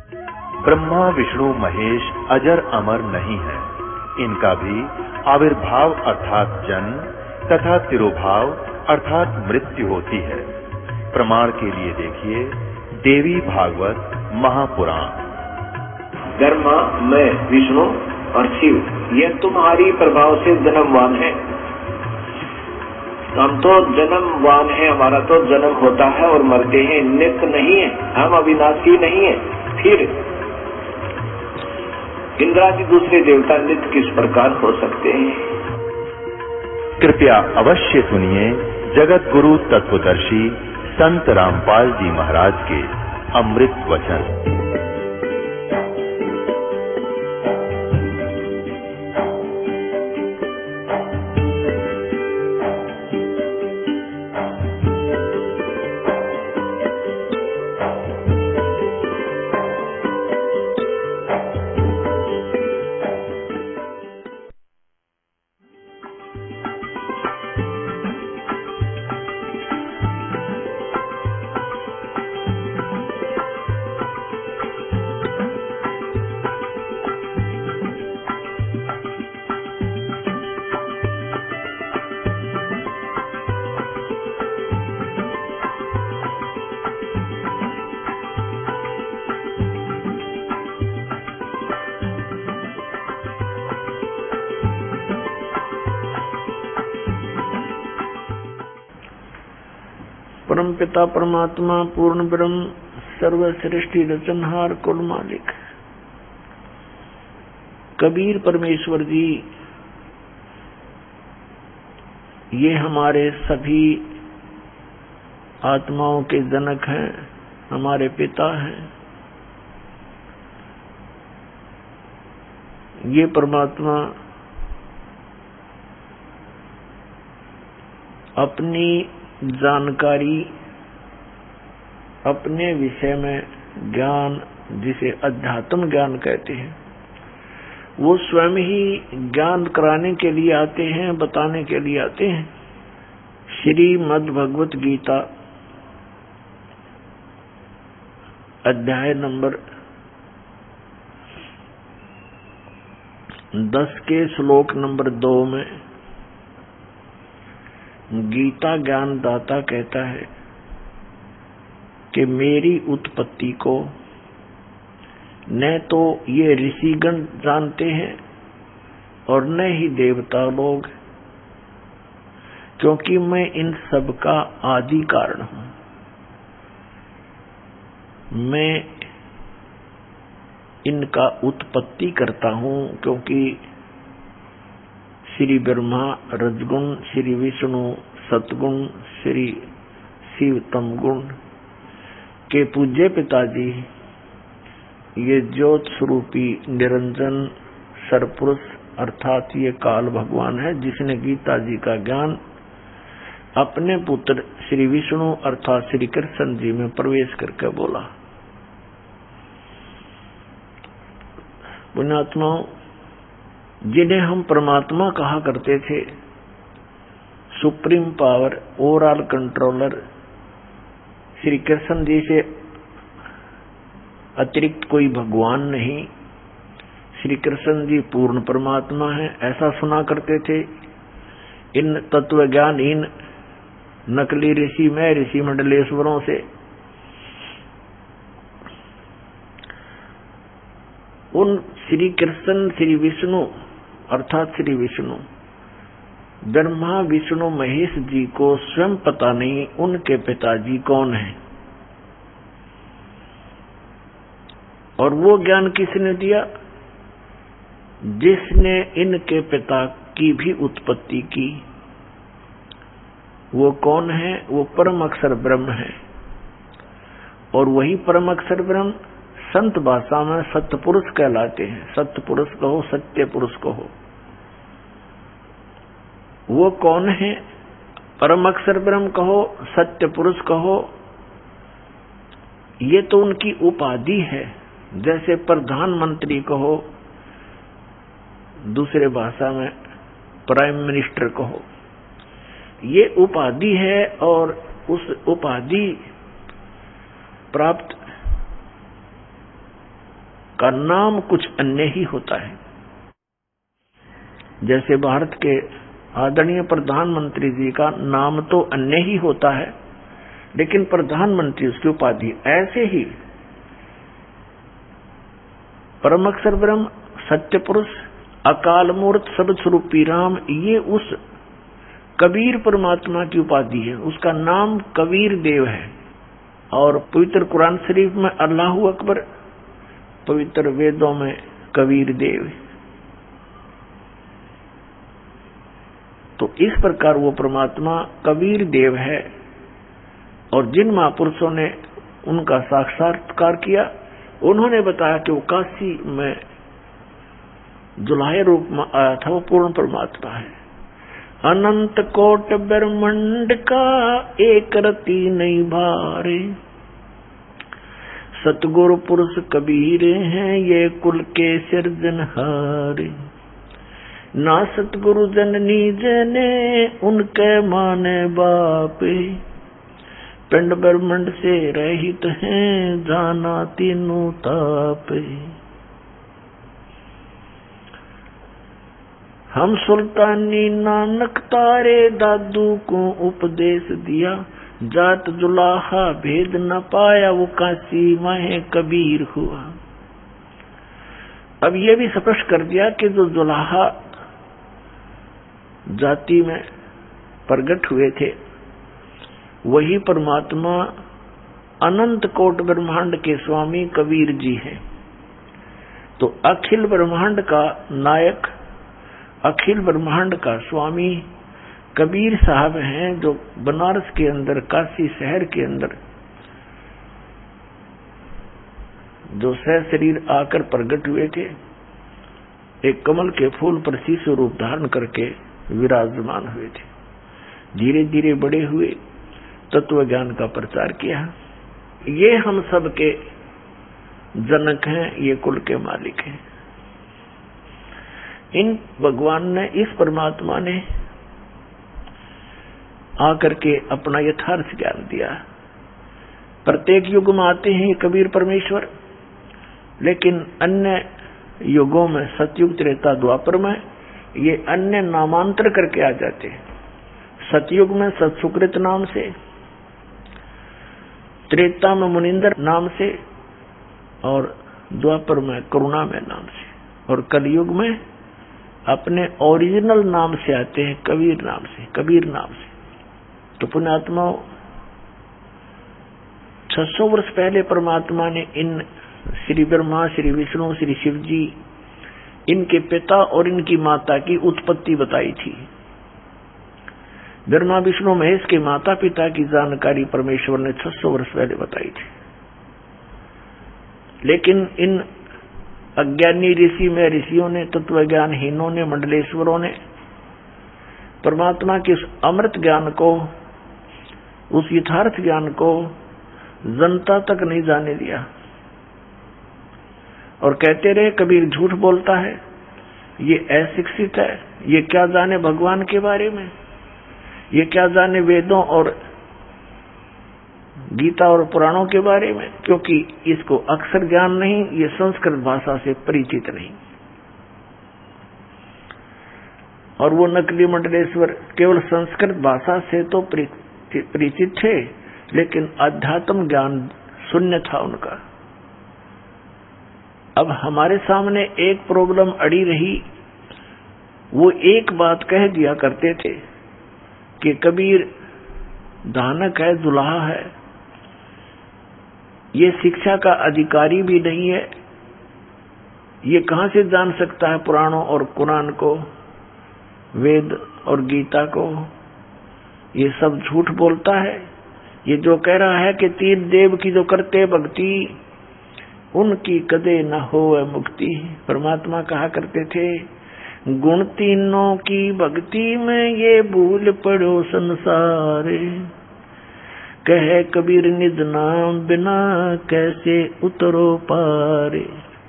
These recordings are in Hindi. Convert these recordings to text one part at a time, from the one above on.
ब्रह्मा विष्णु महेश अजर अमर नहीं है। इनका भी आविर्भाव अर्थात जन्म तथा तिरोभाव अर्थात मृत्यु होती है। प्रमाण के लिए देखिए देवी भागवत महापुराण। ब्रह्मा, मैं, विष्णु और शिव, ये तुम्हारी प्रभाव से जन्मवान है। हम तो जन्मवान है, हमारा तो जन्म होता है और मरते हैं, नित्य नहीं है, हम अविनाशी नहीं है। फिर इंद्रादि दूसरे देवता नित्य किस प्रकार हो सकते हैं? कृपया अवश्य सुनिए जगत गुरु तत्वदर्शी संत रामपाल जी महाराज के अमृत वचन। परम पिता परमात्मा पूर्ण ब्रह्म सर्वश्रेष्ठी रचनहार कुल मालिक कबीर परमेश्वर जी, ये हमारे सभी आत्माओं के जनक हैं, हमारे पिता हैं। ये परमात्मा अपनी जानकारी, अपने विषय में ज्ञान, जिसे अध्यात्म ज्ञान कहते हैं, वो स्वयं ही ज्ञान कराने के लिए आते हैं, बताने के लिए आते हैं। श्रीमद् भगवत गीता अध्याय नंबर 10 के श्लोक नंबर 2 में गीता ज्ञान दाता कहता है कि मेरी उत्पत्ति को न तो ये ऋषिगण जानते हैं और न ही देवता लोग, क्योंकि मैं इन सब का आदि कारण हूं। मैं इनका उत्पत्ति करता हूं, क्योंकि श्री ब्रह्मा रजगुण, श्री विष्णु सतगुण, श्री शिव तमगुण के पूज्य पिताजी ये ज्योत स्वरूपी निरंजन सरपुरुष अर्थात ये काल भगवान है, जिसने गीता जी का ज्ञान अपने पुत्र श्री विष्णु अर्थात श्री कृष्ण जी में प्रवेश करके बोला। पुण्यात्माओं, जिन्हें हम परमात्मा कहा करते थे, supreme power, overall controller, Shri Krishna ji से अतिरिक्त कोई भगवान नहीं, श्री कृष्ण जी पूर्ण परमात्मा है, ऐसा सुना करते थे इन तत्व ज्ञानहीन नकली ऋषि में ऋषि मंडलेश्वरों से। उन श्री कृष्ण श्री विष्णु अर्थात श्री विष्णु ब्रह्मा विष्णु महेश जी को स्वयं पता नहीं उनके पिताजी कौन हैं, और वो ज्ञान किसने दिया? जिसने इनके पिता की भी उत्पत्ति की। वो कौन है? वो परम अक्षर ब्रह्म है, और वही परम अक्षर ब्रह्म संत भाषा में सत्पुरुष कहलाते हैं। सत्पुरुष कहो, सत्य पुरुष कहो। वो कौन है? परम अक्षर ब्रह्म कहो, सत्य पुरुष कहो, ये तो उनकी उपाधि है। जैसे प्रधानमंत्री कहो, दूसरे भाषा में प्राइम मिनिस्टर कहो, ये उपाधि है, और उस उपाधि प्राप्त का नाम कुछ अन्य ही होता है। जैसे भारत के आदरणीय प्रधानमंत्री जी का नाम तो अन्य ही होता है, लेकिन प्रधानमंत्री उसकी उपाधि। ऐसे ही परम अक्षर ब्रह्म, सत्य पुरुष, अकाल मूर्त, सब स्वरूपी राम, ये उस कबीर परमात्मा की उपाधि है। उसका नाम कबीर देव है। और पवित्र कुरान शरीफ में अल्लाह अकबर, पवित्र वेदों में कबीर देव। तो इस प्रकार वो परमात्मा कबीर देव है। और जिन महापुरुषों ने उनका साक्षात्कार किया, उन्होंने बताया कि वो काशी में जुलाहे रूप में आया था, वो पूर्ण परमात्मा है। अनंत कोट ब्रह्मांड का एक रति नहीं भारे, सतगुरु पुरुष कबीर हैं ये कुल के सिरजनहारे। ना सतगुरु जननी जने उनके माने बापे, पिंड ब्रह्मांड से रहित हैं जाना तीनों तापे। हम सुल्तानी नानक तारे दादू को उपदेश दिया, जात जुलाहा भेद न पाया वो काशी माहे कबीर हुआ। अब ये भी स्पष्ट कर दिया कि जो जुलाहा जाति में प्रकट हुए थे वही परमात्मा अनंत कोट ब्रह्मांड के स्वामी कबीर जी हैं। तो अखिल ब्रह्मांड का नायक, अखिल ब्रह्मांड का स्वामी कबीर साहब हैं, जो बनारस के अंदर, काशी शहर के अंदर जो सशरीर आकर प्रकट हुए थे, एक कमल के फूल पर शिशु रूप धारण करके विराजमान हुए थे। धीरे धीरे बड़े हुए, तत्व ज्ञान का प्रचार किया। ये हम सब के जनक हैं, ये कुल के मालिक हैं। इन भगवान ने, इस परमात्मा ने आकर के अपना यथार्थ ज्ञान दिया। प्रत्येक युग में आते हैं कबीर परमेश्वर, लेकिन अन्य युगों में, सतयुग, त्रेता, द्वापर में ये अन्य नामांतर करके आ जाते हैं। सतयुग में सत्सुकृत नाम से, त्रेता में मुनिंदर नाम से, और द्वापर में करुणा में नाम से, और कलयुग में अपने ओरिजिनल नाम से आते हैं, कबीर नाम से, कबीर नाम से। तो पुण्यात्मा 600 वर्ष पहले परमात्मा ने इन श्री ब्रह्मा, श्री विष्णु, श्री शिव जी, इनके पिता और इनकी माता की उत्पत्ति बताई थी। ब्रह्मा, विष्णु, महेश के माता पिता की जानकारी परमेश्वर ने 600 वर्ष पहले बताई थी। लेकिन इन अज्ञानी ऋषि में ऋषियों ने, तत्वज्ञानहीनों ने, मंडलेश्वरों ने परमात्मा के उस अमृत ज्ञान को, उस यथार्थ ज्ञान को जनता तक नहीं जाने दिया, और कहते रहे कबीर झूठ बोलता है, ये अशिक्षित है, ये क्या जाने भगवान के बारे में, ये क्या जाने वेदों और गीता और पुराणों के बारे में, क्योंकि इसको अक्षर ज्ञान नहीं, ये संस्कृत भाषा से परिचित नहीं। और वो नकली मंडलेश्वर केवल संस्कृत भाषा से तो परिचित थे, लेकिन अध्यात्म ज्ञान शून्य था उनका। अब हमारे सामने एक प्रॉब्लम अड़ी रही, वो एक बात कह दिया करते थे कि कबीर दानक है, दुल्हा है, ये शिक्षा का अधिकारी भी नहीं है, ये कहां से जान सकता है पुराणों और कुरान को, वेद और गीता को, ये सब झूठ बोलता है। ये जो कह रहा है कि 3 देव की जो करते भक्ति उनकी कदे न होवे मुक्ति। परमात्मा कहा करते थे, गुण तीनों की भक्ति में ये भूल पड़ो संसारे, कहे कबीर निज नाम बिना कैसे उतरो पारे।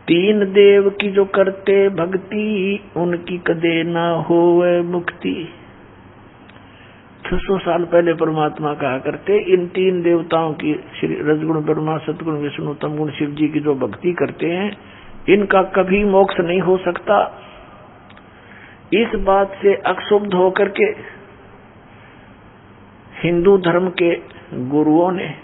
3 देव की जो करते भक्ति उनकी कदे न होवे मुक्ति। 600 साल पहले परमात्मा कहा करते, इन 3 देवताओं की, श्री रजगुण ब्रह्मा, सतगुण विष्णु, तमगुण शिव जी की जो भक्ति करते हैं, इनका कभी मोक्ष नहीं हो सकता। इस बात से अक्षुब्ध होकर के हिंदू धर्म के गुरुओं ने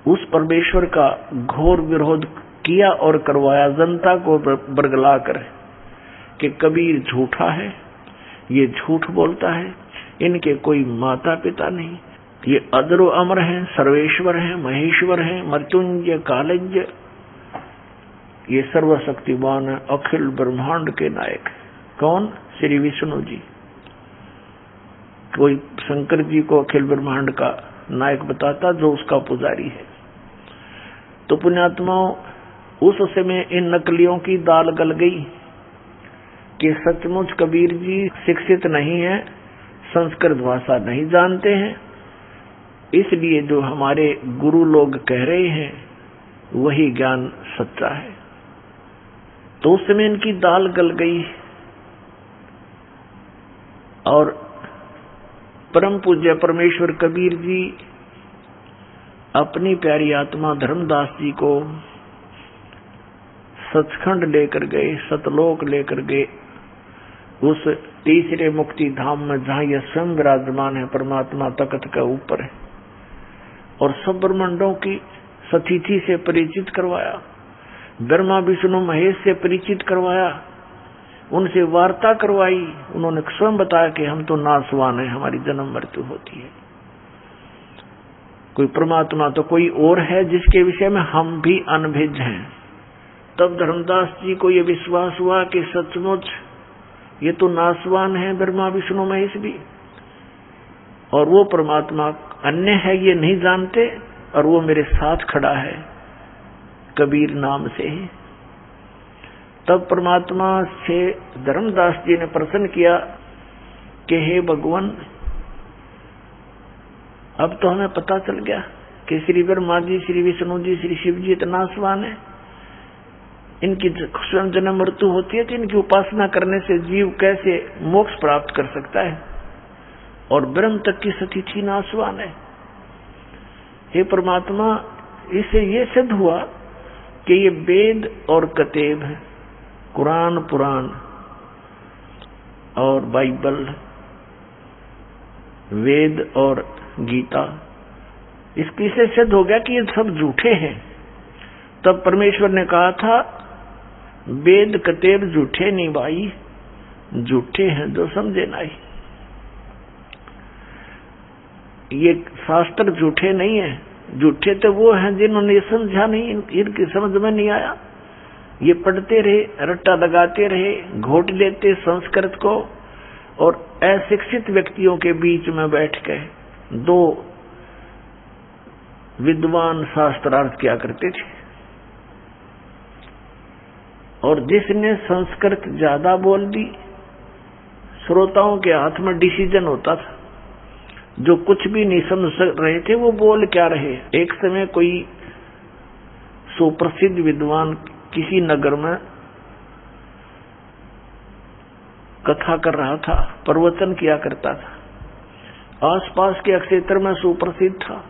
उस परमेश्वर का घोर विरोध किया और करवाया, जनता को बरगला कर कि कबीर झूठा है, ये झूठ बोलता है, इनके कोई माता पिता नहीं, ये अजरो अमर हैं, सर्वेश्वर हैं, महेश्वर हैं, मृत्युंजय कालज्ञ, ये सर्वशक्तिमान है, अखिल ब्रह्मांड के नायक। कौन? श्री विष्णु जी। कोई शंकर जी को अखिल ब्रह्मांड का नायक बताता जो उसका पुजारी है। तो पुण्यात्माओं, उस समय इन नकलियों की दाल गल गई कि सचमुच कबीर जी शिक्षित नहीं है, संस्कृत भाषा नहीं जानते हैं, इसलिए जो हमारे गुरु लोग कह रहे हैं वही ज्ञान सच्चा है। तो उस समय इनकी दाल गल गई और परम पूज्य परमेश्वर कबीर जी अपनी प्यारी आत्मा धर्मदास जी को सचखंड लेकर गए, सतलोक लेकर गए, उस तीसरे मुक्ति धाम में जहां यह स्वयं विराजमान है, परमात्मा तख्त के ऊपर है, और सब ब्रह्मांडों की सतिथि से परिचित करवाया, ब्रह्मा विष्णु महेश से परिचित करवाया, उनसे वार्ता करवाई। उन्होंने स्वयं बताया कि हम तो नासवान हैं, हमारी जन्म मृत्यु होती है, कोई परमात्मा तो कोई और है जिसके विषय में हम भी अनभिज्ञ हैं। तब धर्मदास जी को यह विश्वास हुआ कि सचमुच ये तो नासवान है, ब्रह्मा विष्णु महेश भी, और वो परमात्मा अन्य है ये नहीं जानते, और वो मेरे साथ खड़ा है कबीर नाम से ही। तब परमात्मा से धर्मदास जी ने प्रश्न किया कि हे भगवान, अब तो हमें पता चल गया कि श्री ब्रह्मा जी, श्री विष्णु जी, श्री शिव जी इतना नासवान है, इनकी स्वयं जन्म मृत्यु होती है, तो इनकी उपासना करने से जीव कैसे मोक्ष प्राप्त कर सकता है, और ब्रह्म तक की सतिथि नासवान है। हे परमात्मा, इससे ये सिद्ध हुआ कि ये वेद और कतेब है, कुरान पुराण और बाइबल, वेद और गीता, इसकी से सिद्ध हो गया कि ये सब झूठे हैं। तब परमेश्वर ने कहा था, वेद कतेब झूठे नहीं भाई, झूठे हैं जो समझे नहीं। ये शास्त्र झूठे नहीं है, झूठे तो वो हैं जिन्होंने समझा नहीं, इनकी समझ में नहीं आया। ये पढ़ते रहे, रट्टा लगाते रहे, घोट लेते संस्कृत को, और अशिक्षित व्यक्तियों के बीच में बैठ के दो विद्वान शास्त्रार्थ किया करते थे, और जिसने संस्कृत ज्यादा बोल दी, श्रोताओं के हाथ में डिसीजन होता था, जो कुछ भी नहीं समझ रहे थे वो बोल क्या रहे। एक समय कोई सुप्रसिद्ध विद्वान किसी नगर में कथा कर रहा था, प्रवचन किया करता था, आसपास के क्षेत्र में सुप्रसिद्ध था,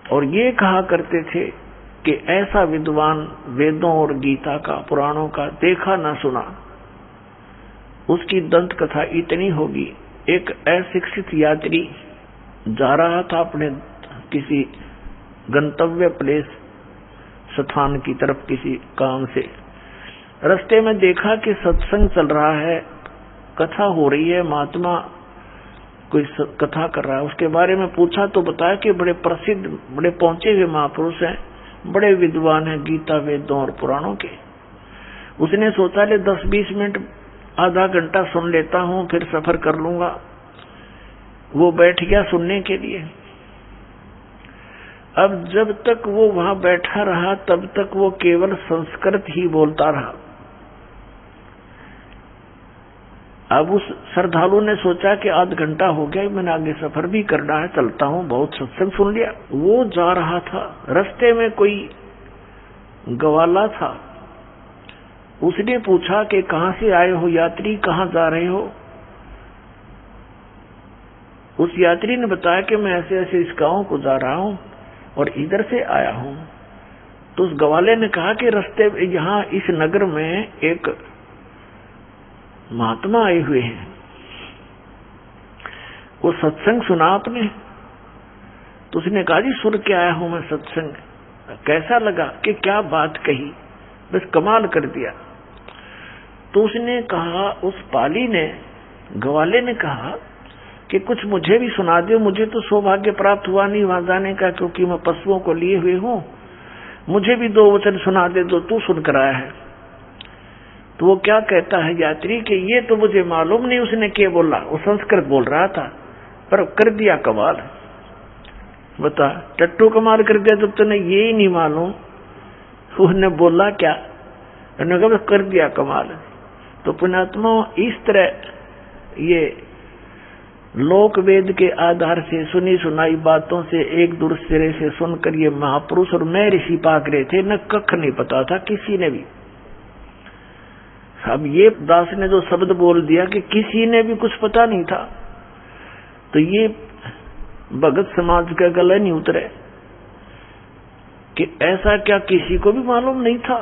और ये कहा करते थे कि ऐसा विद्वान वेदों और गीता का, पुराणों का देखा ना सुना, उसकी दंत कथा इतनी होगी। एक अशिक्षित यात्री जा रहा था अपने किसी गंतव्य प्लेस स्थान की तरफ किसी काम से, रास्ते में देखा कि सत्संग चल रहा है, कथा हो रही है, महात्मा कोई कथा कर रहा है। उसके बारे में पूछा तो बताया कि बड़े प्रसिद्ध, बड़े पहुंचे हुए महापुरुष हैं, बड़े विद्वान हैं गीता वेदों और पुराणों के। उसने सोचा ले 10-20 मिनट आधा घंटा सुन लेता हूं, फिर सफर कर लूंगा। वो बैठ गया सुनने के लिए। अब जब तक वो वहां बैठा रहा तब तक वो केवल संस्कृत ही बोलता रहा। अब उस श्रद्धालु ने सोचा कि आध घंटा हो गया, मैंने आगे सफर भी करना है, चलता हूं, बहुत सत्संग सुन लिया। वो जा रहा था, रास्ते में कोई ग्वाला था, उसने पूछा कि कहां से आए हो यात्री, कहां जा रहे हो? उस यात्री ने बताया कि मैं ऐसे ऐसे इस गांव को जा रहा हूं और इधर से आया हूं। तो उस ग्वाले ने कहा कि रास्ते यहाँ इस नगर में एक महात्मा आए हुए हैं, वो सत्संग सुना आपने? तो उसने कहा जी सुन के आया हूं मैं सत्संग, कैसा लगा? कि क्या बात कही, बस कमाल कर दिया। तो उसने कहा, उस पाली ने, ग्वाले ने कहा कि कुछ मुझे भी सुना दो, मुझे तो सौभाग्य प्राप्त हुआ नहीं वहां जाने का, क्योंकि मैं पशुओं को लिए हुए हूं, मुझे भी 2 वचन सुना दे, जो तू सुनकर आया है। तो वो क्या कहता है यात्री कि ये तो मुझे मालूम नहीं उसने क्या बोला, वो संस्कृत बोल रहा था पर कर दिया कमाल। बता, टट्टू कमाल कर दिया जब तूने ये ही नहीं मालूम उसने बोला क्या, उन्होंने कहा कर दिया कमाल। तो पुण्यात्मा इस तरह ये लोक वेद के आधार से सुनी सुनाई बातों से एक दूसरे से सुनकर ये महापुरुष और मैं ऋषि पाक रहे थे, न कख नहीं पता था किसी ने भी। अब ये दास ने जो शब्द बोल दिया कि किसी ने भी कुछ पता नहीं था, तो ये भगत समाज का गला नहीं उतरे कि ऐसा क्या किसी को भी मालूम नहीं था?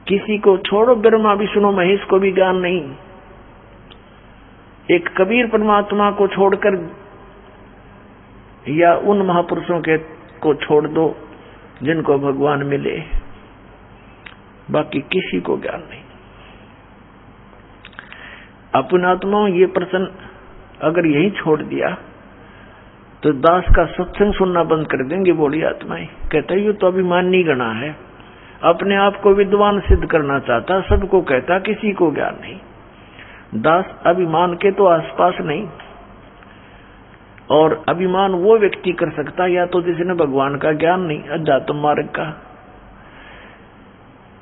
किसी को छोड़ो, ब्रह्मा विष्णु महेश को भी ज्ञान नहीं। एक कबीर परमात्मा को छोड़कर या उन महापुरुषों के को छोड़ दो जिनको भगवान मिले, बाकी किसी को ज्ञान नहीं। अपने आत्माओं ये प्रश्न अगर यही छोड़ दिया तो दास का सत्संग सुनना बंद कर देंगे बोली आत्माएं। कहता ये तो अभिमानी गणा है, अपने आप को विद्वान सिद्ध करना चाहता, सबको कहता किसी को ज्ञान नहीं। दास अभिमान के तो आसपास नहीं, और अभिमान वो व्यक्ति कर सकता या तो जिसने भगवान का ज्ञान नहीं, अध्यात्म मार्ग का,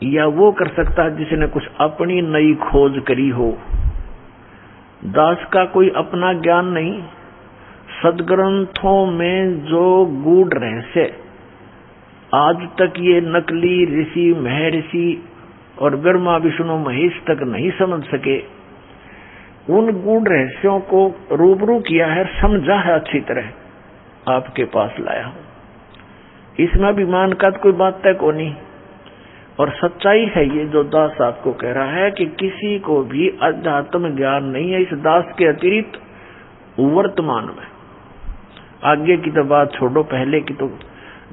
या वो कर सकता जिसने कुछ अपनी नई खोज करी हो। दास का कोई अपना ज्ञान नहीं, सदग्रंथों में जो गूढ़ रहस्य आज तक ये नकली ऋषि महर्षि और ब्रह्मा विष्णु महेश तक नहीं समझ सके, उन गूढ़ रहस्यों को रूबरू किया है, समझा है, अच्छी तरह आपके पास लाया हूं। इसमें अभिमान का तो कोई बात तक को नहीं, और सच्चाई है ये जो दास आपको कह रहा है कि किसी को भी अध्यात्म ज्ञान नहीं है इस दास के अतिरिक्त वर्तमान में। आगे की तो बात छोड़ो, पहले की तो,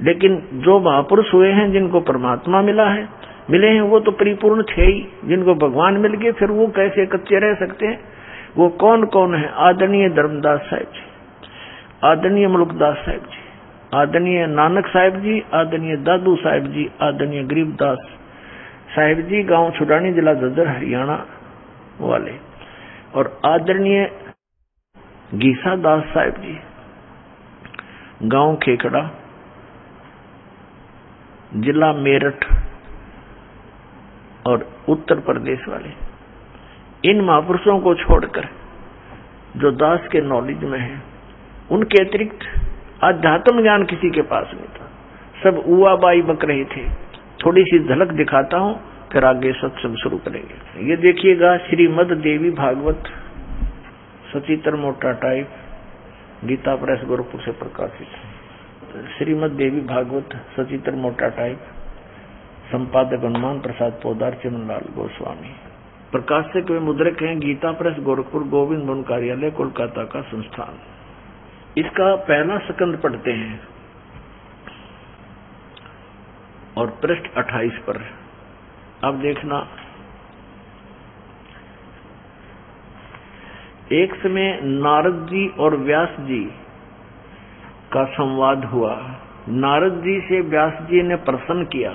लेकिन जो महापुरुष हुए हैं जिनको परमात्मा मिला है, मिले हैं, वो तो परिपूर्ण थे ही। जिनको भगवान मिल गए फिर वो कैसे कच्चे रह सकते हैं? वो कौन कौन है? आदरणीय धर्मदास साहिब जी, आदरणीय मुल्कदास साहिब जी, आदरणीय नानक साहिब जी, आदरणीय दादू साहिब जी, आदरणीय गरीबदास साहिब जी, गांव छुड़ानी, जिला झज्जर, हरियाणा वाले, और आदरणीय गीसा दास साहिब जी, गांव खेखड़ा, जिला मेरठ और उत्तर प्रदेश वाले। इन महापुरुषों को छोड़कर जो दास के नॉलेज में है, उनके अतिरिक्त अध्यात्म ज्ञान किसी के पास नहीं था। सब उआ बाई बक रहे थे। थोड़ी सी झलक दिखाता हूं, फिर आगे सत्संग शुरू करेंगे। ये देखिएगा, श्रीमद देवी भागवत सचित्र मोटा टाइप, गीता प्रेस गोरखपुर से प्रकाशित। श्रीमद देवी भागवत सचित्र मोटा टाइप, संपादक हनुमान प्रसाद पोदार, चिमनलाल गोस्वामी। प्रकाशक व मुद्रक हैं गीता प्रेस गोरखपुर, गोविंद भवन कार्यालय, कोलकाता का संस्थान। इसका पहला स्कंद पढ़ते हैं और पृष्ठ 28 पर अब देखना। एक समय नारद जी और व्यास जी का संवाद हुआ। नारद जी से व्यास जी ने प्रश्न किया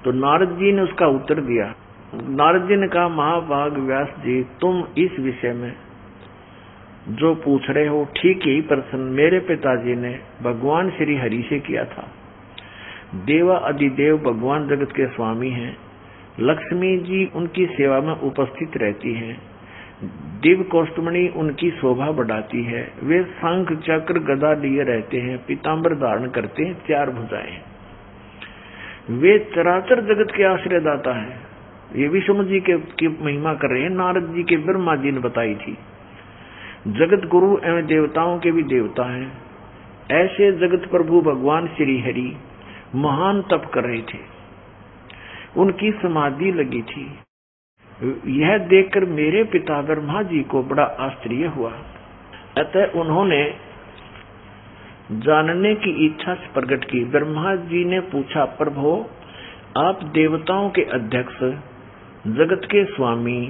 तो नारद जी ने उसका उत्तर दिया। नारद जी ने कहा, महाभाग व्यास जी, तुम इस विषय में जो पूछ रहे हो ठीक यही प्रश्न मेरे पिताजी ने भगवान श्री हरि से किया था। देवा अधिदेव भगवान जगत के स्वामी हैं। लक्ष्मी जी उनकी सेवा में उपस्थित रहती हैं। दिव्य कौस्तुमणि उनकी शोभा बढ़ाती है। वे शंख चक्र गदा लिए रहते हैं, पीताम्बर धारण करते हैं, 4 भुजाएं। वे चराचर जगत के आश्रयदाता हैं। ये विष्णु जी की महिमा कर रहे हैं। नारद जी के ब्रह्मा जी ने बताई थी। जगत गुरु एवं देवताओं के भी देवता हैं। ऐसे जगत प्रभु भगवान श्री हरि महान तप कर रहे थे, उनकी समाधि लगी थी। यह देखकर मेरे पिता ब्रह्मा जी को बड़ा आश्चर्य हुआ। अतः उन्होंने जानने की इच्छा से प्रकट की। ब्रह्मा जी ने पूछा, प्रभु आप देवताओं के अध्यक्ष, जगत के स्वामी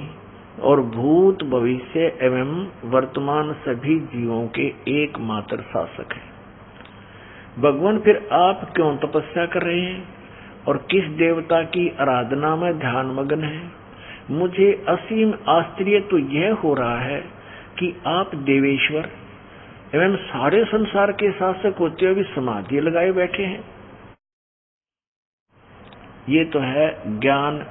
और भूत भविष्य एवं वर्तमान सभी जीवों के एकमात्र शासक हैं। भगवान फिर आप क्यों तपस्या कर रहे हैं और किस देवता की आराधना में ध्यान मग्न है? मुझे असीम आश्चर्य तो यह हो रहा है कि आप देवेश्वर एवं सारे संसार के शासक होते हुए भी समाधि लगाए बैठे हैं। ये तो है ज्ञान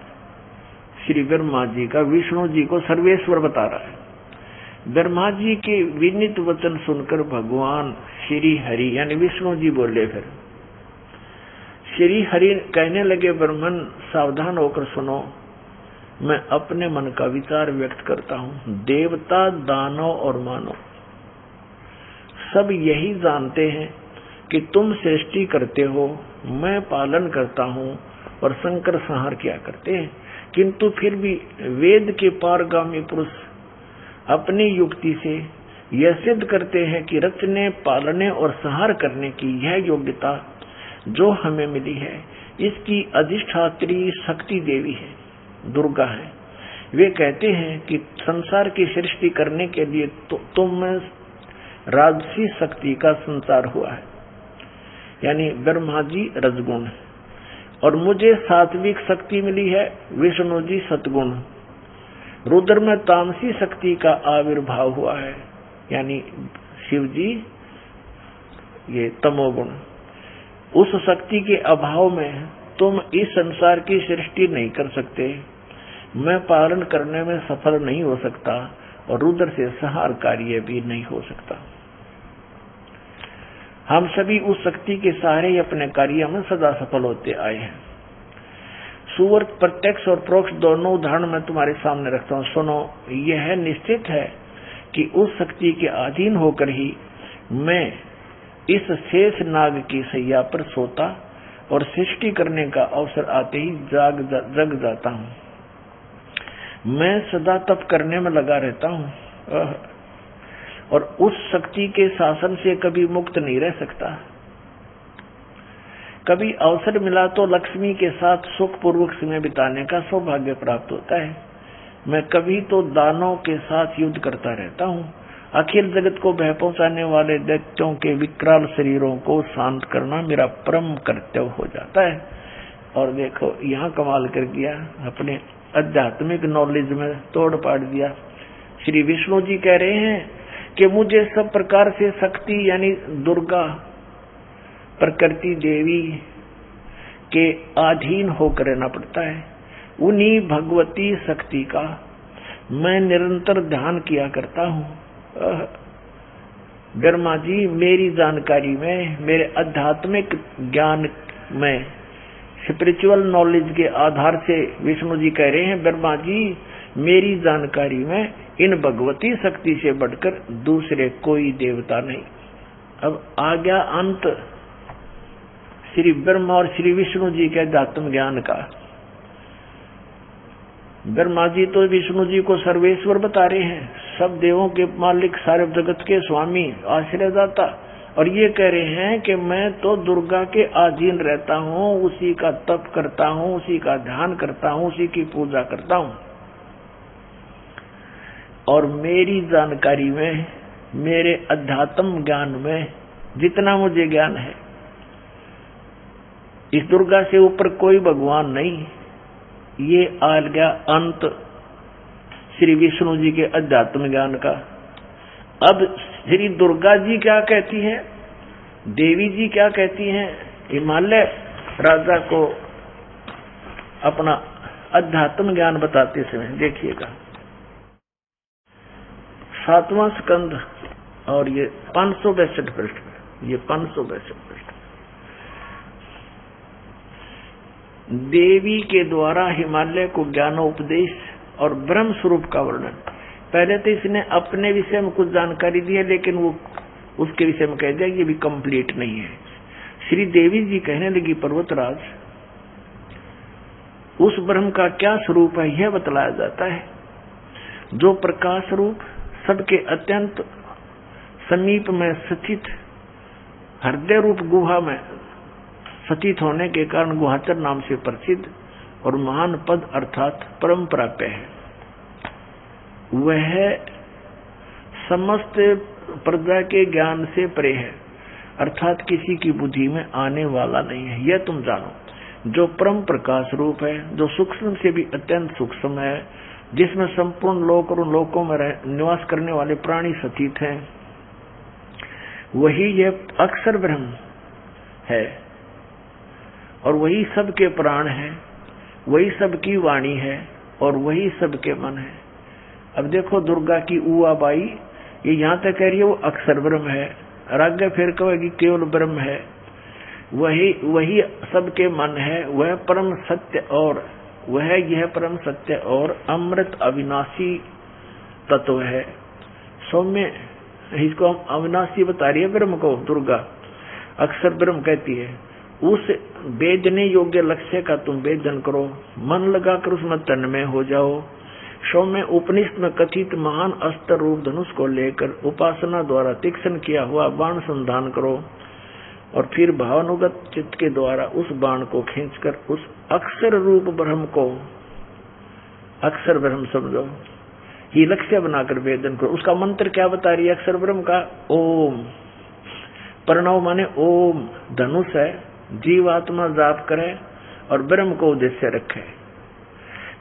श्री ब्रह्मा जी का विष्णु जी को सर्वेश्वर बता रहा है। ब्रह्मा जी के विनीत वचन सुनकर भगवान श्री हरि यानी विष्णु जी बोले। फिर श्री हरि कहने लगे, ब्रह्मन सावधान होकर सुनो, मैं अपने मन का विचार व्यक्त करता हूँ। देवता, दानव और मानव सब यही जानते हैं कि तुम सृष्टि करते हो, मैं पालन करता हूँ और संकर संहार किया करते हैं। किंतु फिर भी वेद के पारगामी पुरुष अपनी युक्ति से यह सिद्ध करते हैं कि रचने, पालने और संहार करने की यह योग्यता जो हमें मिली है, इसकी अधिष्ठात्री शक्ति देवी है, दुर्गा है। वे कहते हैं कि संसार की सृष्टि करने के लिए तुम में राजसी शक्ति का संचार हुआ है, यानी ब्रह्मा जी रजगुण, और मुझे सात्विक शक्ति मिली है, विष्णु जी सतगुण। रुद्र में तामसी शक्ति का आविर्भाव हुआ है, यानी शिव जी ये तमोगुण। उस शक्ति के अभाव में तुम इस संसार की सृष्टि नहीं कर सकते, मैं पालन करने में सफल नहीं हो सकता और रुद्र से संहार कार्य भी नहीं हो सकता। हम सभी उस शक्ति के सहारे ही अपने कार्य में सदा सफल होते आए हैं। सुवर प्रत्यक्ष और परोक्ष दोनों उदाहरण मैं तुम्हारे सामने रखता हूँ, सुनो। यह निश्चित है कि उस शक्ति के अधीन होकर ही मैं इस शेष नाग की सैया पर सोता और सृष्टि करने का अवसर आते ही जग जाता हूँ। मैं सदा तप करने में लगा रहता हूँ और उस शक्ति के शासन से कभी मुक्त नहीं रह सकता। कभी अवसर मिला तो लक्ष्मी के साथ सुखपूर्वक समय बिताने का सौभाग्य प्राप्त होता है। मैं कभी तो दानों के साथ युद्ध करता रहता हूँ। अखिल जगत को भय पहुंचाने वाले दैत्यों के विकराल शरीरों को शांत करना मेरा परम कर्तव्य हो जाता है। और देखो यहाँ कमाल कर दिया, अपने आध्यात्मिक नॉलेज में तोड़ पाड़ दिया। श्री विष्णु जी कह रहे हैं कि मुझे सब प्रकार से शक्ति यानी दुर्गा प्रकृति देवी के अधीन होकर रहना पड़ता है। उन्हीं भगवती शक्ति का मैं निरंतर ध्यान किया करता हूँ। ब्रह्मा जी मेरी जानकारी में, मेरे आध्यात्मिक ज्ञान में, स्पिरिचुअल नॉलेज के आधार से विष्णु जी कह रहे हैं, ब्रह्मा जी मेरी जानकारी में इन भगवती शक्ति से बढ़कर दूसरे कोई देवता नहीं। अब आ गया अंत श्री ब्रह्मा और श्री विष्णु जी के आध्यात्म ज्ञान का। ब्रह्मा जी तो विष्णु जी को सर्वेश्वर बता रहे हैं, सब देवों के मालिक, सारे जगत के स्वामी, आश्रयदाता, और ये कह रहे हैं कि मैं तो दुर्गा के अधीन रहता हूँ, उसी का तप करता हूँ, उसी का ध्यान करता हूँ, उसी की पूजा करता हूँ। और मेरी जानकारी में, मेरे अध्यात्म ज्ञान में जितना मुझे ज्ञान है, इस दुर्गा से ऊपर कोई भगवान नहीं। ये आ गया अंत श्री विष्णु जी के अध्यात्म ज्ञान का। अब श्री दुर्गा जी क्या कहती हैं, देवी जी क्या कहती हैं, हिमालय राजा को अपना अध्यात्म ज्ञान बताते समय देखिएगा। 7वां स्कंद और ये 562 पृष्ठ में, ये 562 पृष्ठ। देवी के द्वारा हिमालय को ज्ञानोपदेश और ब्रह्म स्वरूप का वर्णन। पहले तो इसने अपने विषय में कुछ जानकारी दी है, लेकिन वो उसके विषय में कह दिया ये भी कंप्लीट नहीं है। श्री देवी जी कहने लगी, पर्वतराज, उस ब्रह्म का क्या स्वरूप है यह बतलाया जाता है, जो प्रकाश रूप सबके अत्यंत समीप में स्थित हृदय रूप गुहा में स्थित होने के कारण गुहाचर नाम से प्रसिद्ध और महान पद अर्थात परम प्राप्य है। वह समस्त प्रजा के ज्ञान से परे है, अर्थात किसी की बुद्धि में आने वाला नहीं है। यह तुम जानो, जो परम प्रकाश रूप है, जो सूक्ष्म से भी अत्यंत सूक्ष्म है, जिसमें संपूर्ण लोक और लोकों में निवास करने वाले प्राणी स्थित हैं, वही यह अक्षर ब्रह्म है और वही सबके प्राण है, वही सबकी वाणी है और वही सबके मन है। अब देखो दुर्गा की उआ बाई ये यहाँ तक कह रही है वो अक्षर ब्रह्म है, और आगे फिर कहेगी केवल ब्रह्म है, वही सबके मन है, वह परम सत्य और वह यह परम सत्य और अमृत अविनाशी तत्व है। सौम्य इसको हम अविनाशी बता रही है ब्रह्म को दुर्गा, अक्षर ब्रह्म कहती है। उस वेदने योग्य लक्ष्य का तुम वेदन करो, मन लगाकर उसमें तन्मय हो जाओ। सौम्य उपनिषद में कथित महान अस्त्र रूप धनुष को लेकर उपासना द्वारा तीक्ष्ण किया हुआ बाण संधान करो और फिर भावानुगत चित्त के द्वारा उस बाण को खींचकर उस अक्षर रूप ब्रह्म को अक्षर ब्रह्म समझो, ही लक्ष्य बनाकर वेदन करो। उसका मंत्र क्या बता रही है अक्षर ब्रह्म का? ओम। प्रणव माने ओम, धनुष है, जीवात्मा जाप करे और ब्रह्म को उद्देश्य रखे।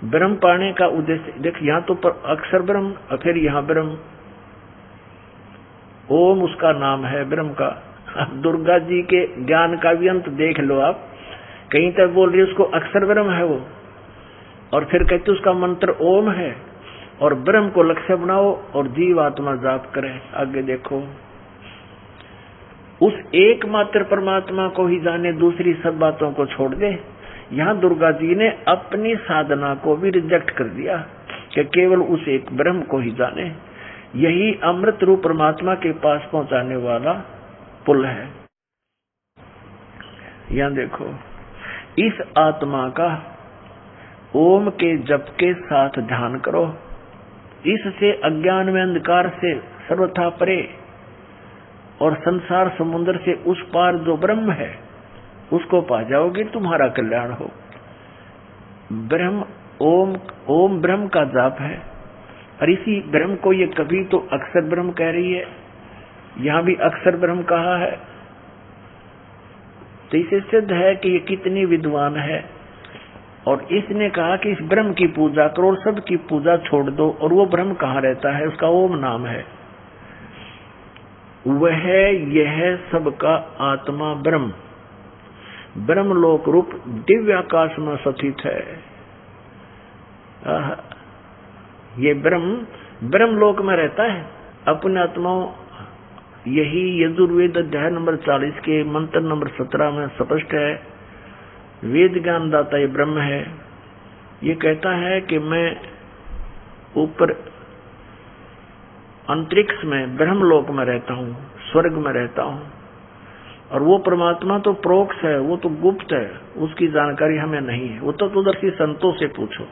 ब्रह्म पाने का उद्देश्य देख, यहाँ तो अक्षर ब्रह्म और फिर यहाँ ब्रह्म, ओम उसका नाम है ब्रह्म का। अब दुर्गा जी के ज्ञान का भी अंत देख लो आप, कहीं तक बोल रही है उसको अक्षर ब्रह्म है वो, और फिर कहते उसका मंत्र ओम है और ब्रह्म को लक्ष्य बनाओ और जीवात्मा जाप करे। आगे देखो, उस एकमात्र परमात्मा को ही जाने, दूसरी सब बातों को छोड़ दे। यहाँ दुर्गा जी ने अपनी साधना को भी रिजेक्ट कर दिया कि केवल उस एक ब्रह्म को ही जाने। यही अमृत रूप परमात्मा के पास पहुंचाने वाला पुल है। यहाँ देखो, इस आत्मा का ओम के जप के साथ ध्यान करो, इससे अज्ञान में अंधकार से सर्वथा परे और संसार समुद्र से उस पार जो ब्रह्म है उसको पा जाओगे, तुम्हारा कल्याण हो। ब्रह्म ओम ब्रह्म का जाप है, और इसी ब्रह्म को ये कभी तो अक्षर ब्रह्म कह रही है, यहाँ भी अक्षर ब्रह्म कहा है। तो इसे सिद्ध है कि ये कितनी विद्वान है, और इसने कहा कि इस ब्रह्म की पूजा करो और सबकी पूजा छोड़ दो। और वो ब्रह्म कहाँ रहता है? उसका ओम नाम है। वह यह सबका आत्मा ब्रह्म ब्रह्मलोक रूप दिव्य आकाश में स्थित है। ये ब्रह्मलोक में रहता है अपने आत्माओं। यही यजुर्वेद अध्याय नंबर 40 के मंत्र नंबर 17 में स्पष्ट है। वेद ज्ञान दाता ये ब्रह्म है। ये कहता है कि मैं ऊपर अंतरिक्ष में ब्रह्मलोक में रहता हूँ, स्वर्ग में रहता हूँ, और वो परमात्मा तो प्रोक्ष है, वो तो गुप्त है, उसकी जानकारी हमें नहीं है। वो तत्वदर्शी संतों से पूछो।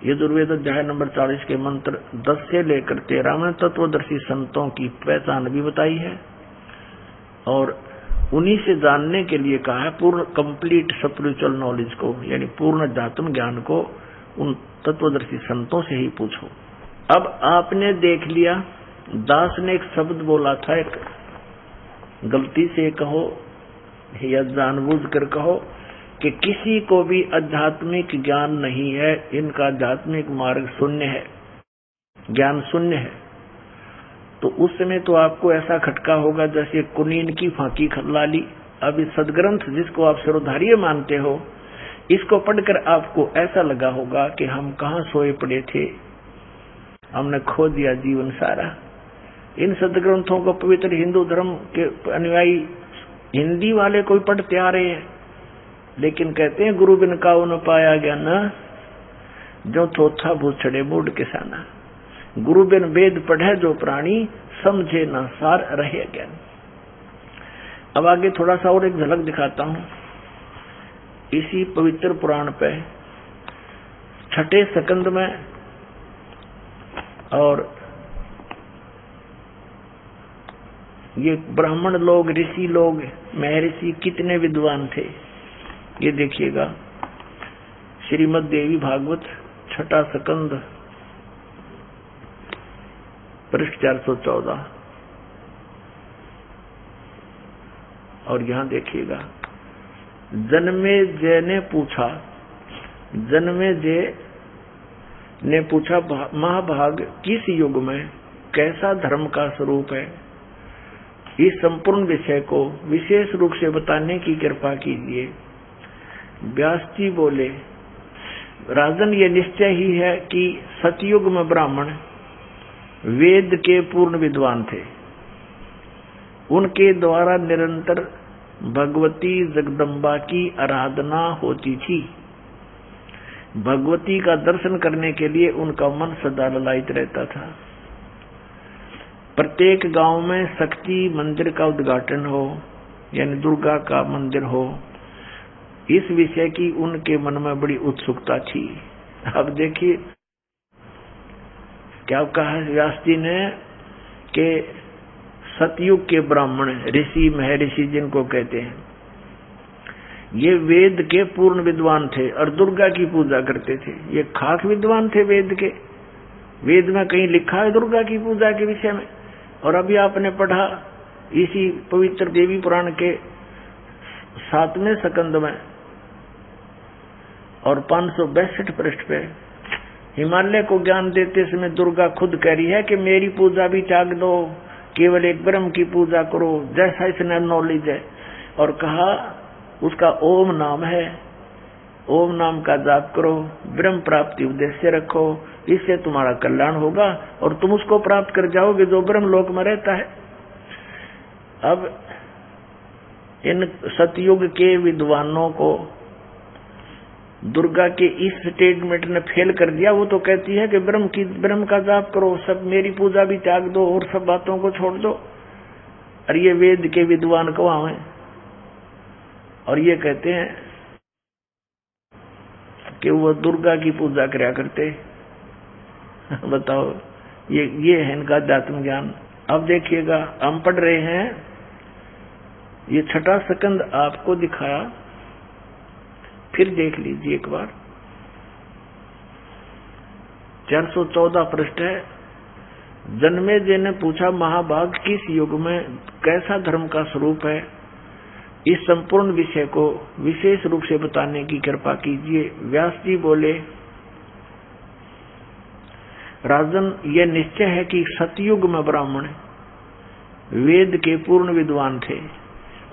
यजुर्वेद अध्याय नंबर 40 के मंत्र 10 से लेकर 13 में तत्वदर्शी संतों की पहचान भी बताई है, और उन्हीं से जानने के लिए कहा है पूर्ण कंप्लीट स्पिरिचुअल नॉलेज को, यानी पूर्ण अध्यात्म ज्ञान को उन तत्वदर्शी संतों से ही पूछो। अब आपने देख लिया, दास ने एक शब्द बोला था, एक गलती से कहो या जानबूझकर कहो कि किसी को भी आध्यात्मिक ज्ञान नहीं है, इनका आध्यात्मिक मार्ग शून्य है, ज्ञान शून्य है। तो उस समय तो आपको ऐसा खटका होगा जैसे कुनीन की फांकी खल्ला ली। अब इस सदग्रंथ जिसको आप सिरोधार्य मानते हो, इसको पढ़कर आपको ऐसा लगा होगा कि हम कहाँ सोए पड़े थे, हमने खो दिया जीवन सारा। इन सदग्रंथों को पवित्र हिंदू धर्म के अनुयायी हिंदी वाले कोई पढ़ते आ रहे हैं, लेकिन कहते हैं गुरु बिन काऊ न पाया ज्ञान, जो थोथा भूछड़े मूड किसाना। गुरु बिन वेद पढ़े जो प्राणी, समझे न सार रहे ज्ञान। अब आगे थोड़ा सा और एक झलक दिखाता हूं इसी पवित्र पुराण पे, छठे स्कंद में। और ये ब्राह्मण लोग, ऋषि लोग, महर्षि कितने विद्वान थे, ये देखिएगा। श्रीमद् देवी भागवत छठा स्कंद पृष्ठ 414। और यहां देखिएगा, जन्मेजय ने पूछा, जन्मेजय ने पूछा, महाभाग किस युग में कैसा धर्म का स्वरूप है, इस संपूर्ण विषय को विशेष रूप से बताने की कृपा कीजिए। व्यास जी बोले, राजन, ये निश्चय ही है कि सतयुग में ब्राह्मण वेद के पूर्ण विद्वान थे। उनके द्वारा निरंतर भगवती जगदम्बा की आराधना होती थी। भगवती का दर्शन करने के लिए उनका मन सदा ललायित रहता था। प्रत्येक गांव में शक्ति मंदिर का उद्घाटन हो, यानी दुर्गा का मंदिर हो, इस विषय की उनके मन में बड़ी उत्सुकता थी। अब देखिए क्या कहा व्यास जी ने कि सतयुग के ब्राह्मण, ऋषि, महर्षि जिनको कहते हैं, ये वेद के पूर्ण विद्वान थे और दुर्गा की पूजा करते थे। ये खास विद्वान थे वेद के। वेद में कहीं लिखा है दुर्गा की पूजा के विषय में? और अभी आपने पढ़ा इसी पवित्र देवी पुराण के 7वें स्कंद में और 562 पृष्ठ पे, हिमालय को ज्ञान देते समय दुर्गा खुद कह रही है कि मेरी पूजा भी त्याग दो, केवल एक ब्रह्म की पूजा करो, जैसा इसने नॉलेज है। और कहा उसका ओम नाम है, ओम नाम का जाप करो, ब्रह्म प्राप्ति उद्देश्य रखो, इससे तुम्हारा कल्याण होगा और तुम उसको प्राप्त कर जाओगे जो ब्रह्म लोक में रहता है। अब इन सतयुग के विद्वानों को दुर्गा के इस स्टेटमेंट ने फेल कर दिया। वो तो कहती है कि ब्रह्म का जाप करो, सब मेरी पूजा भी त्याग दो और सब बातों को छोड़ दो। और ये वेद के विद्वान कहाँ हैं? और ये कहते हैं कि वो दुर्गा की पूजा कराया करते। बताओ, ये है इनका अध्यात्म ज्ञान। अब देखिएगा, हम पढ़ रहे हैं, ये छठा स्कंद आपको दिखाया, फिर देख लीजिए एक बार। 414 पृष्ठ है। जन्मेजय ने पूछा, महाभाग किस युग में कैसा धर्म का स्वरूप है, इस संपूर्ण विषय को विशेष रूप से बताने की कृपा कीजिए। व्यास जी बोले, राजन, यह निश्चय है कि सतयुग में ब्राह्मण वेद के पूर्ण विद्वान थे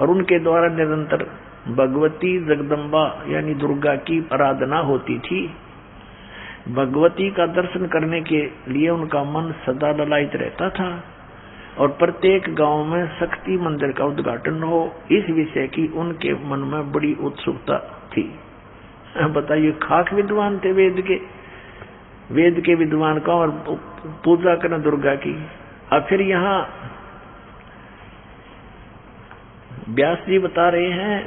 और उनके द्वारा निरंतर भगवती जगदम्बा यानी दुर्गा की आराधना होती थी। भगवती का दर्शन करने के लिए उनका मन सदा ललायित रहता था और प्रत्येक गांव में शक्ति मंदिर का उद्घाटन हो, इस विषय की उनके मन में बड़ी उत्सुकता थी। बताइए, खास विद्वान थे वेद के विद्वान का, और पूजा करना दुर्गा की। अब फिर यहाँ व्यास जी बता रहे हैं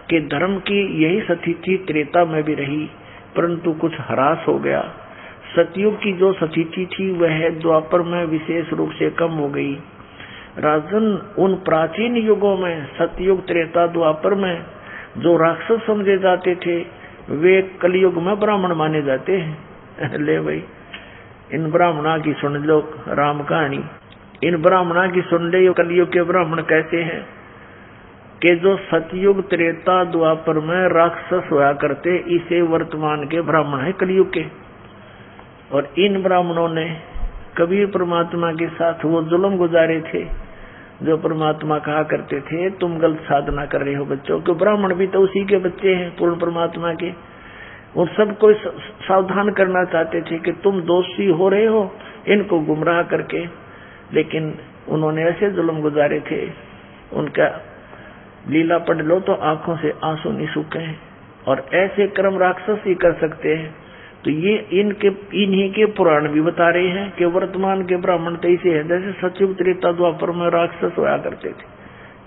कि धर्म की यही स्थिति त्रेता में भी रही, परंतु कुछ ह्रास हो गया। सतयुग की जो स्थिति थी वह द्वापर में विशेष रूप से कम हो गई। राजन, उन प्राचीन युगों में सतयुग, त्रेता, द्वापर में जो राक्षस समझे जाते थे वे कलयुग में ब्राह्मण माने जाते हैं। ले भाई, इन ब्राह्मणा की सुन लो राम कहानी, इन ब्राह्मणा की सुन ले कलयुग के ब्राह्मण कैसे हैं कि जो सतयुग, त्रेता, द्वापर में राक्षस हुआ करते, इसे वर्तमान के ब्राह्मण है कलयुग के। और इन ब्राह्मणों ने कबीर परमात्मा के साथ वो जुल्म गुजारे थे जो परमात्मा कहा करते थे, तुम गलत साधना कर रहे हो बच्चों, क्यों ब्राह्मण भी तो उसी के बच्चे हैं पूर्ण परमात्मा के। उन सबको सावधान करना चाहते थे कि तुम दोषी हो रहे हो इनको गुमराह करके, लेकिन उन्होंने ऐसे जुल्म गुजारे थे, उनका लीला पढ़ लो तो आंखों से आंसू नहीं सूखे हैं। और ऐसे कर्म राक्षस ही कर सकते हैं। तो ये इन्हीं के पुराण भी बता रहे हैं कि वर्तमान के ब्राह्मण तो ऐसे हैं जैसे सतयुग, त्रेता, द्वापर में राक्षस होया करते थे।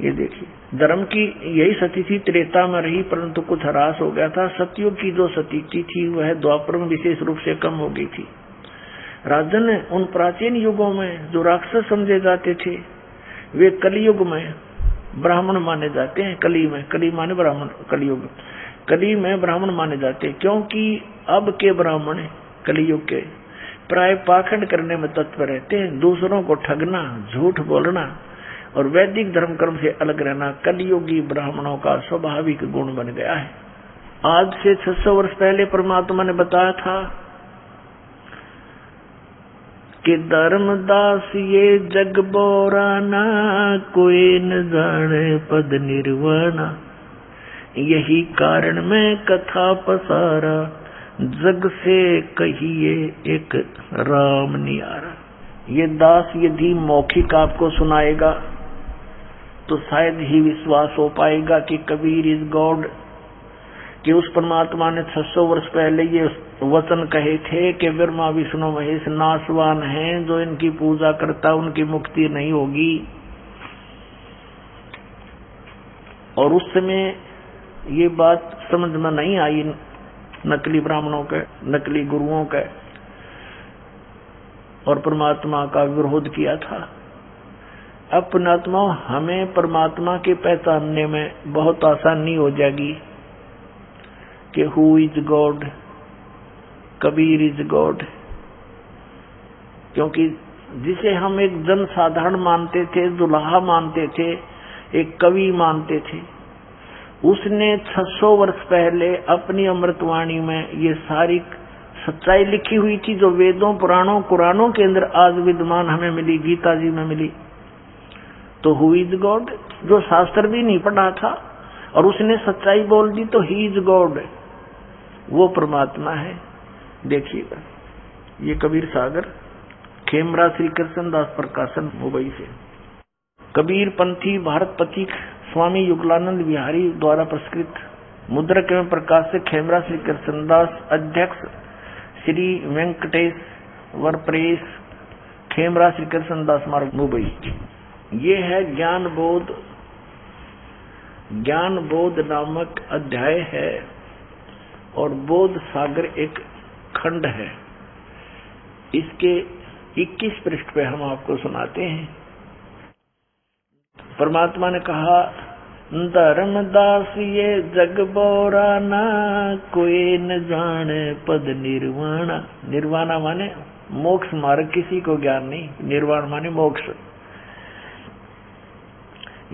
ये देखिए, धर्म की यही सती थी, त्रेता में रही परंतु कुछ ह्रास हो गया था। सतयुग की जो सती थी वह द्वापर में विशेष रूप से कम हो गई थी। राजन, उन प्राचीन युगों में जो राक्षस समझे जाते थे वे कलयुग में ब्राह्मण माने जाते हैं। कली माने ब्राह्मण, कलयुग, कली में ब्राह्मण माने जाते हैं, क्योंकि अब के ब्राह्मण कलयुग के प्राय पाखंड करने में तत्पर रहते हैं, दूसरों को ठगना, झूठ बोलना और वैदिक धर्म कर्म से अलग रहना कलयुगी ब्राह्मणों का स्वाभाविक गुण बन गया है। आज से 600 वर्ष पहले परमात्मा ने बताया था कि धर्मदास ये जग बोराना, कोई न जाने पद निर्वाणा, यही कारण में कथा पसारा, जग से कहिए एक राम नियारा। ये दास यदि मौखिक आपको सुनाएगा तो शायद ही विश्वास हो पाएगा कि कबीर इज गॉड, कि उस परमात्मा ने 600 वर्ष पहले ये वचन कहे थे कि ब्रह्मा विष्णु महेश नाशवान हैं, जो इनकी पूजा करता उनकी मुक्ति नहीं होगी। और उस समय ये बात समझ में नहीं आई नकली ब्राह्मणों के, नकली गुरुओं के, और परमात्मा का विरोध किया था। अब पुण्यात्मा, हमें परमात्मा के पहचानने में बहुत आसानी हो जाएगी कि who is God, Kabir is God, क्योंकि जिसे हम एक जन साधारण मानते थे, दुल्हा मानते थे, एक कवि मानते थे, उसने 600 वर्ष पहले अपनी अमृतवाणी में ये सारी सच्चाई लिखी हुई थी, जो वेदों, पुराणों, कुरानों के अंदर आज विद्यमान हमें मिली, गीता जी में मिली। तो हु इज गॉड, जो शास्त्र भी नहीं पढ़ा था और उसने सच्चाई बोल दी, तो ही इज गॉड, वो परमात्मा है। देखिएगा, ये कबीर सागर, खेमरा श्री कृष्ण दास प्रकाशन, मुंबई से। कबीर पंथी भारत पथिक स्वामी युगलानंद बिहारी द्वारा प्रस्कृत, मुद्रक एवं प्रकाश से खेमरा श्री कृष्णदास, अध्यक्ष श्री वेंकटेश वर प्रेस, खेमरा श्री कृष्णदास मार्ग, मुंबई। ये है ज्ञान बोध नामक अध्याय है और बोध सागर एक खंड है। इसके 21 पृष्ठ पे हम आपको सुनाते हैं। परमात्मा ने कहा, धर्मदास ये जग बोराना, कोई न जाने पद निर्वाणा। निर्वाणा माने मोक्ष मार्ग, किसी को ज्ञान नहीं, निर्वाण माने मोक्ष।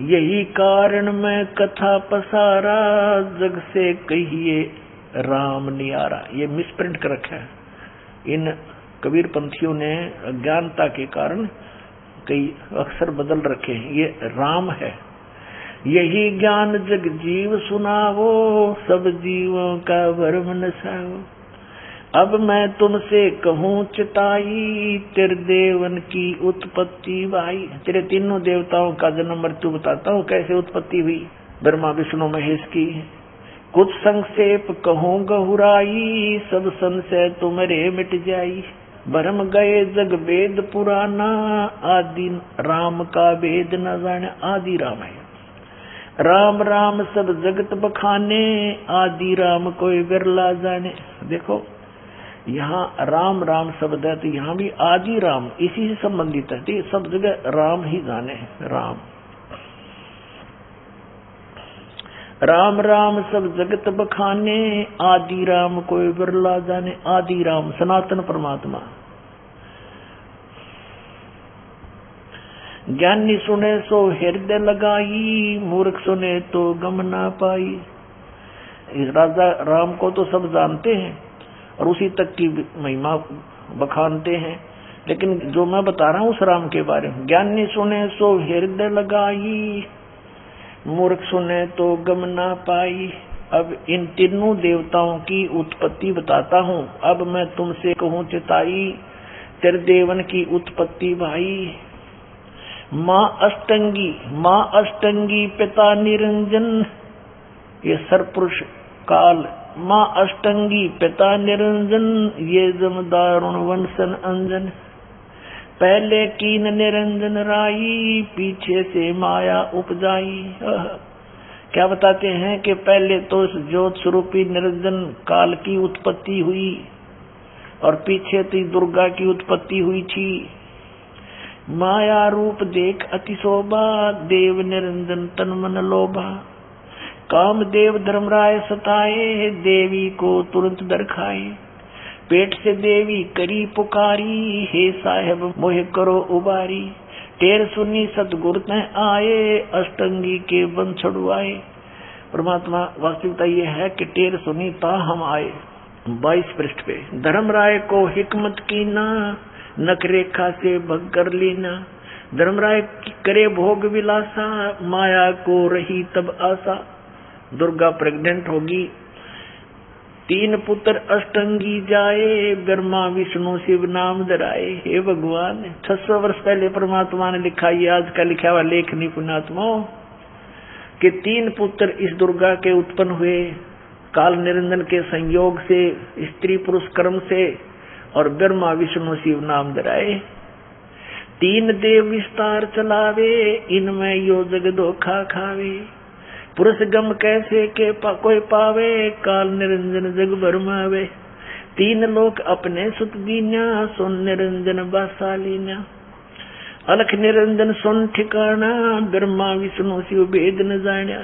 यही कारण मैं कथा पसारा, जग से कहिए राम नियारा। ये मिसप्रिंट कर रखा है, इन कबीर पंथियों ने अज्ञानता के कारण कई अक्षर बदल रखे हैं, ये राम है। यही ज्ञान जग जीव सुनावो, सब जीवों का भरम नसाओ। अब मैं तुमसे कहूँ चिताई, तेरे देवन की उत्पत्ति भाई। तेरे तीनों देवताओं का जन्म मृत्यु बताता हूँ, कैसे उत्पत्ति हुई ब्रह्मा विष्णु महेश की। कुछ संक्षेप कहूँ गहुराई, सब संशय तुम्हारे मिट जाई। भरम गए जग वेद पुराना, आदि राम का वेद न जाने। आदि राम है, राम राम सब जगत बखाने, आदि राम कोई बिरला जाने। देखो यहाँ राम राम शब्द है, तो यहाँ भी आदि राम इसी से संबंधित है। तो सब जगह राम ही जाने हैं। राम राम सब जगत बखाने, आदि राम कोई बिरला जाने। आदि राम सनातन परमात्मा। ज्ञानी सुने सो हृदय लगाई, मूर्ख सुने तो गम ना पाई। इस राजा राम को तो सब जानते हैं और उसी तक की महिमा बखानते हैं, लेकिन जो मैं बता रहा हूँ उस राम के बारे में। ज्ञानी सुने सो हृदय लगाई, मूर्ख सुने तो गम ना पाई। अब इन तीनों देवताओं की उत्पत्ति बताता हूँ। अब मैं तुमसे कहूँ चिताई, तेरे देवन की उत्पत्ति भाई। माँ अष्टंगी पिता निरंजन, ये सरपुरुष काल। माँ अष्टंगी पिता निरंजन, ये जमदारुण वंशन अंजन। पहले कीन निरंजन राई, पीछे से माया उपजाई। क्या बताते हैं कि पहले तो इस ज्योत स्वरूपी निरंजन काल की उत्पत्ति हुई और पीछे थी दुर्गा की उत्पत्ति हुई थी। माया रूप देख अति शोभा, देव निरंजन तन मन लोभा। काम देव धर्मराय सताए, देवी को तुरंत दरखाए। पेट से देवी करी पुकारी, हे साहेब मोहे करो उबारी। टेर सुनी सतगुरु तह आए, अष्टंगी के बन छुड़वाए। परमात्मा वास्तविकता ये है कि टेर सुनी ता हम आए। 22 पृष्ठ पे धर्मराय को हिकमत कीना, नख रेखा से भग कर लेना। धर्मराय करे भोग विलासा, माया को रही तब आशा। दुर्गा प्रेग्नेंट होगी, 3 पुत्र अष्टंगी जाए, ब्रह्मा विष्णु शिव नाम धराए। हे भगवान, 600 वर्ष पहले परमात्मा ने लिखा, ये आज का लिखा हुआ लेख नहीं पुण्यात्माओं, कि 3 पुत्र इस दुर्गा के उत्पन्न हुए काल निरंजन के संयोग से, स्त्री पुरुष कर्म से, और ब्रह्मा विष्णु शिव नाम धराए। 3 देव विस्तार चलावे, इनमें यो जग धोखा खावे। पुरुष गम कैसे के कोई पावे, काल निरंजन जग भरमावे। 3 लोक अपने सुत दीन्या, सुन निरंजन बासालीन्या। अलख निरंजन सुन ठिकाना, ब्रह्मा विष्णु शिव भेद न जान्या।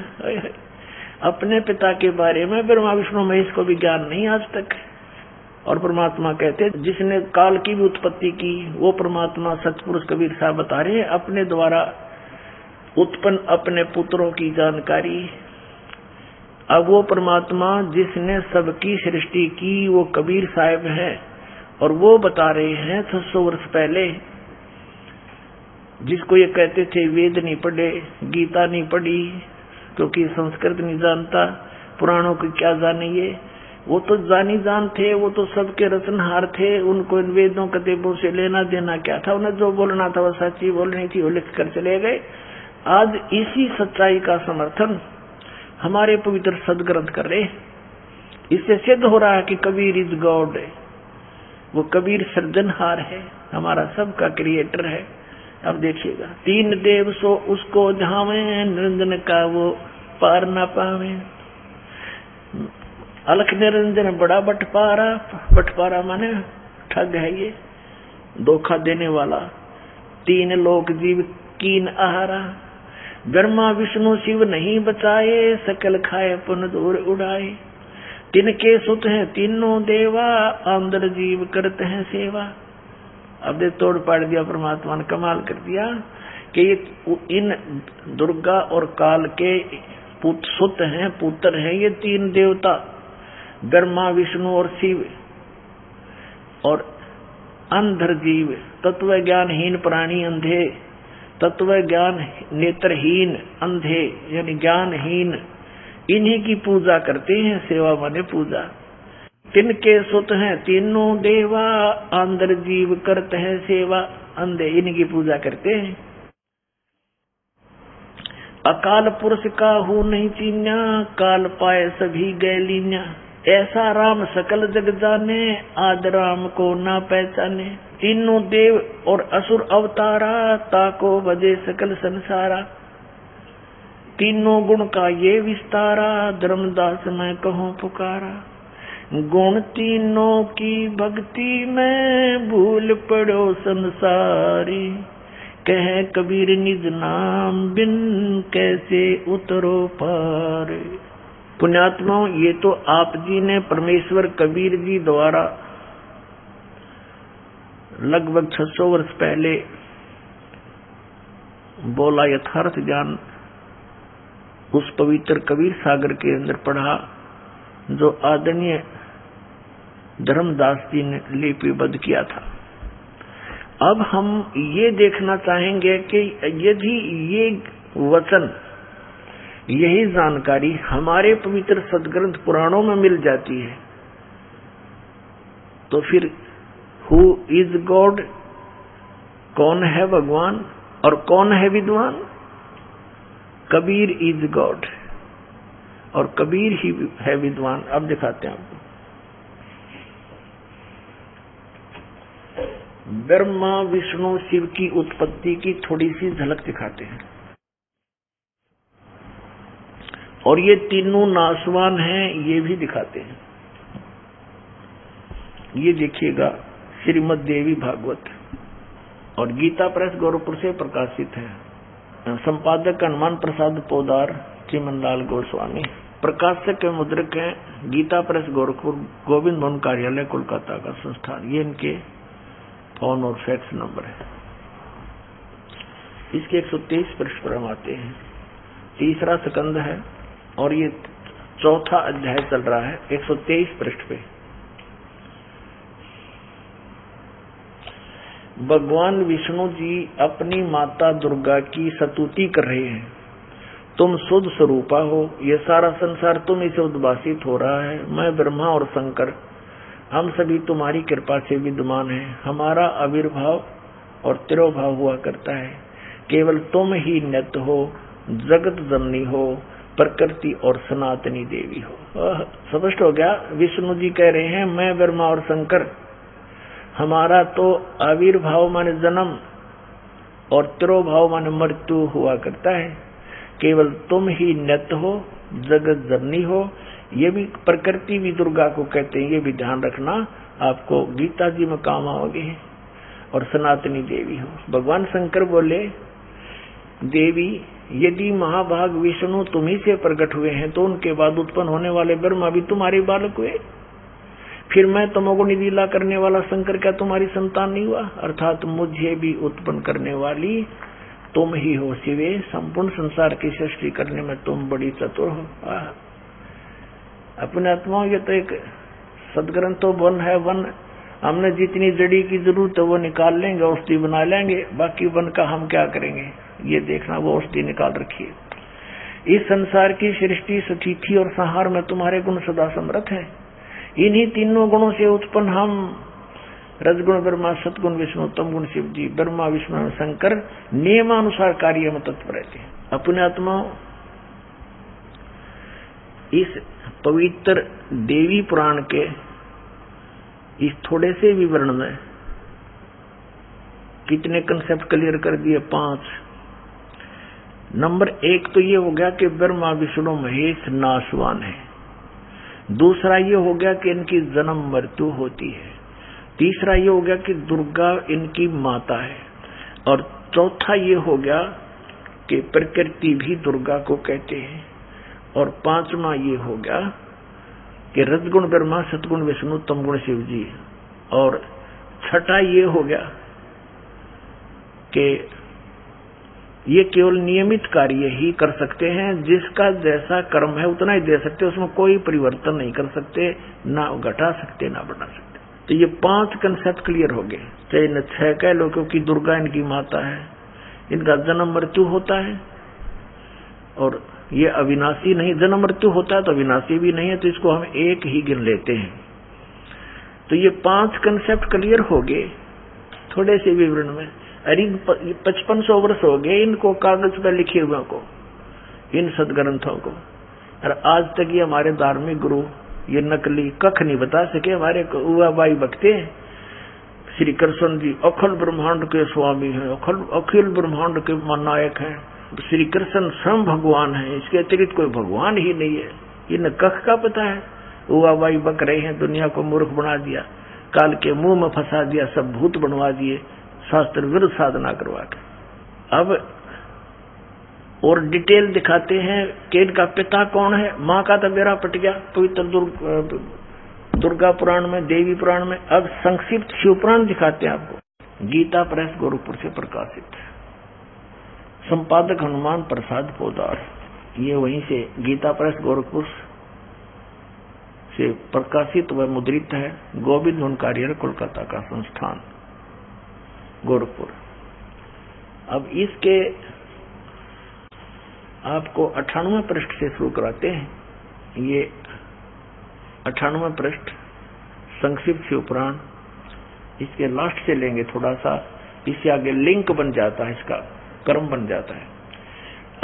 अपने पिता के बारे में ब्रह्मा विष्णु महेश को भी ज्ञान नहीं आज तक। और परमात्मा कहते जिसने काल की भी उत्पत्ति की, वो परमात्मा सतपुरुष कबीर साहब बता रहे हैं अपने द्वारा उत्पन्न अपने पुत्रों की जानकारी। अब वो परमात्मा जिसने सबकी सृष्टि की, वो कबीर साहब है, और वो बता रहे हैं 600 वर्ष पहले। जिसको ये कहते थे वेद नहीं पढ़े, गीता नहीं पढ़ी, क्योंकि संस्कृत नहीं जानता, पुराणों की क्या जाने ये, वो तो जानी जान थे, वो तो सबके रचनहार थे। उनको इन वेदों कतेबों से लेना देना क्या था? उन्हें जो बोलना था वो सच्ची बोलनी थी, वो लिख कर चले गए। आज इसी सच्चाई का समर्थन हमारे पवित्र सदग्रंथ कर रहे। इससे सिद्ध हो रहा है कि कबीर इज गॉड, वो कबीर सृजनहार है, हमारा सबका क्रिएटर है। अब देखिएगा, 3 देव सो उसको झावे, निरंजन का वो पार न पावे। अलख निरंजन बड़ा बटपारा, बटपारा माने ठग है, ये धोखा देने वाला। 3 लोक जीव कीन आहारा, ब्रह्मा विष्णु शिव नहीं बचाए, सकल खाए पुन दूर उड़ाए। तिनके सुत हैं तीनों देवा, अंदर जीव करते हैं सेवा। अब दे तोड़ पाड़ दिया परमात्मा ने, कमाल कर दिया कि इन दुर्गा और काल के सुत हैं, पुत्र हैं ये 3 देवता, ब्रह्मा विष्णु और शिव, और अंधर जीव, तत्व ज्ञानहीन प्राणी अंधे, तत्व ज्ञान नेत्रहीन अंधे यानी ज्ञानहीन, इन्हीं की पूजा करते हैं। सेवा माने पूजा। तिनके सुत हैं तीनों देवा, अंदर जीव करते हैं सेवा, अंधे इनकी पूजा करते हैं। अकाल पुरुष का हूँ नहीं चीन्या, काल पाए सभी गैलीन्या। ऐसा राम सकल जग जाने, आद राम को ना पहचाने। तीनों देव और असुर अवतारा, ताको बजे सकल संसारा। तीनों गुण का ये विस्तारा, धर्मदास मैं कहूँ पुकारा। गुण तीनों की भक्ति में, भूल पड़ो संसारी। कहे कबीर निज नाम बिन, कैसे उतरो पार। पुण्यात्माओं, ये तो आप जी ने परमेश्वर कबीर जी द्वारा लगभग 600 वर्ष पहले बोला यथार्थ ज्ञान उस पवित्र कबीर सागर के अंदर पढ़ा, जो आदरणीय धर्मदास जी ने लिपिबद्ध किया था। अब हम ये देखना चाहेंगे कि यदि ये वचन, यही जानकारी हमारे पवित्र सदग्रंथ पुराणों में मिल जाती है, तो फिर हु इज गॉड, कौन है भगवान और कौन है विद्वान? कबीर इज गॉड और कबीर ही है विद्वान। अब दिखाते हैं आपको। ब्रह्मा विष्णु शिव की उत्पत्ति की थोड़ी सी झलक दिखाते हैं। और ये तीनों नाशवान हैं, ये भी दिखाते हैं। ये देखिएगा श्रीमद् देवी भागवत और गीता प्रेस गोरखपुर से प्रकाशित है। संपादक हनुमान प्रसाद पोदार, चिमनलाल गोस्वामी। प्रकाशक के मुद्रक हैं गीता प्रेस गोरखपुर, गोविंद भवन कार्यालय कोलकाता का संस्थान। ये इनके फोन और फैक्स नंबर है। इसके 123 पृष्ठ पर हम आते हैं। तीसरा स्कंद है और ये चौथा अध्याय चल रहा है 123 पृष्ठ पे। भगवान विष्णु जी अपनी माता दुर्गा की स्तुति कर रहे हैं। तुम शुद्ध स्वरूपा हो, ये सारा संसार तुम से उद्भासित हो रहा है। मैं ब्रह्मा और शंकर हम सभी तुम्हारी कृपा से विद्यमान हैं। हमारा आविर्भाव और तिरोभाव हुआ करता है। केवल तुम ही नित्य हो, जगत जननी हो, प्रकृति और सनातनी देवी हो। स्पष्ट हो गया। विष्णु जी कह रहे हैं मैं ब्रह्मा और शंकर, हमारा तो आविर्भाव माने जन्म और तिरोभाव माने मृत्यु हुआ करता है। केवल तुम ही नित्य हो, जगत जननी हो। ये भी प्रकृति भी दुर्गा को कहते हैं, ये भी ध्यान रखना, आपको गीता जी में काम आओगे। और सनातनी देवी हो। भगवान शंकर बोले देवी यदि महाभाग विष्णु तुम्ही से प्रकट हुए हैं तो उनके बाद उत्पन्न होने वाले ब्रह्मा भी तुम्हारे बालक हुए। फिर मैं तमोगुणी लीला करने वाला शंकर क्या तुम्हारी संतान नहीं हुआ? अर्थात मुझे भी उत्पन्न करने वाली तुम ही हो शिवे। संपूर्ण संसार की सृष्टि करने में तुम बड़ी चतुर हो। अपने आत्माओं, ये तो एक सदग्रंथ तो वन है। वन हमने जितनी जड़ी की जरूरत है वो निकाल लेंगे, औषधि बना लेंगे। बाकी वन का हम क्या करेंगे? ये देखना, वो औषधि निकाल रखिए। इस संसार की सृष्टि, स्थिति और संहार में तुम्हारे गुण सदा समर्थ हैं। इन्हीं तीनों गुणों से उत्पन्न हम रजगुण ब्रह्मा, सतगुण विष्णु, तमगुण शिव जी, ब्रह्मा विष्णु शंकर नियमानुसार कार्य में तत्पर रहते हैं। अपने आत्मा इस पवित्र देवी पुराण के इस थोड़े से विवरण में कितने कंसेप्ट क्लियर कर दिए? 5। नंबर 1 तो ये हो गया कि ब्रह्मा विष्णु महेश नाशवान है। दूसरा ये हो गया कि इनकी जन्म मृत्यु होती है। तीसरा ये हो गया कि दुर्गा इनकी माता है। और चौथा ये हो गया कि प्रकृति भी दुर्गा को कहते हैं। और 5वां ये हो गया कि रजगुण ब्रह्मा, सतगुण विष्णु, तमगुण शिव जी। और छठा ये हो गया कि ये केवल नियमित कार्य ही कर सकते हैं। जिसका जैसा कर्म है उतना ही दे सकते, उसमें कोई परिवर्तन नहीं कर सकते, ना घटा सकते ना बढ़ा सकते। तो ये 5 कंसेप्ट क्लियर हो गए। चाहे न 6 कह लो, क्योंकि दुर्गा इनकी माता है, इनका जन्म मृत्यु होता है और ये अविनाशी नहीं। जन्म मृत्यु होता है तो अविनाशी भी नहीं है, तो इसको हम एक ही गिन लेते हैं। तो ये 5 कंसेप्ट क्लियर हो गए थोड़े से विवरण में। अरे 5500 वर्ष हो गए इनको कागज पर लिखे हुए को, इन सदग्रंथों को। और आज तक ये हमारे धार्मिक गुरु ये नकली कख नहीं बता सके। हमारे उवाबाई बकते हैं श्री कृष्ण जी अखिल ब्रह्मांड के स्वामी हैं, अखिल ब्रह्मांड के नायक हैं, श्री कृष्ण स्वयं भगवान है, इसके अतिरिक्त कोई भगवान ही नहीं है। ये कख का पता है। उवाबाई बक रहे हैं, दुनिया को मूर्ख बना दिया, काल के मुंह में फंसा दिया, सब भूत बनवा दिए, शास्त्र विरुद्ध साधना करवा के। अब और डिटेल दिखाते हैं कि इनका पिता कौन है। माँ का तो बेड़ा पट गया पवित्र दुर्गा पुराण में, देवी पुराण में। अब संक्षिप्त शिव पुराण दिखाते हैं आपको। गीता प्रेस गोरखपुर से प्रकाशित, संपादक हनुमान प्रसाद पोदार। ये वहीं से गीता प्रेस गोरखपुर से प्रकाशित व मुद्रित है। गोविंद भवन कार्यालय कोलकाता का संस्थान गोरखपुर। अब इसके आपको 98वें पृष्ठ से शुरू कराते हैं। ये 98वें पृष्ठ संक्षिप्त शिव पुराण, इसके लास्ट से लेंगे थोड़ा सा, इससे आगे लिंक बन जाता है, इसका क्रम बन जाता है।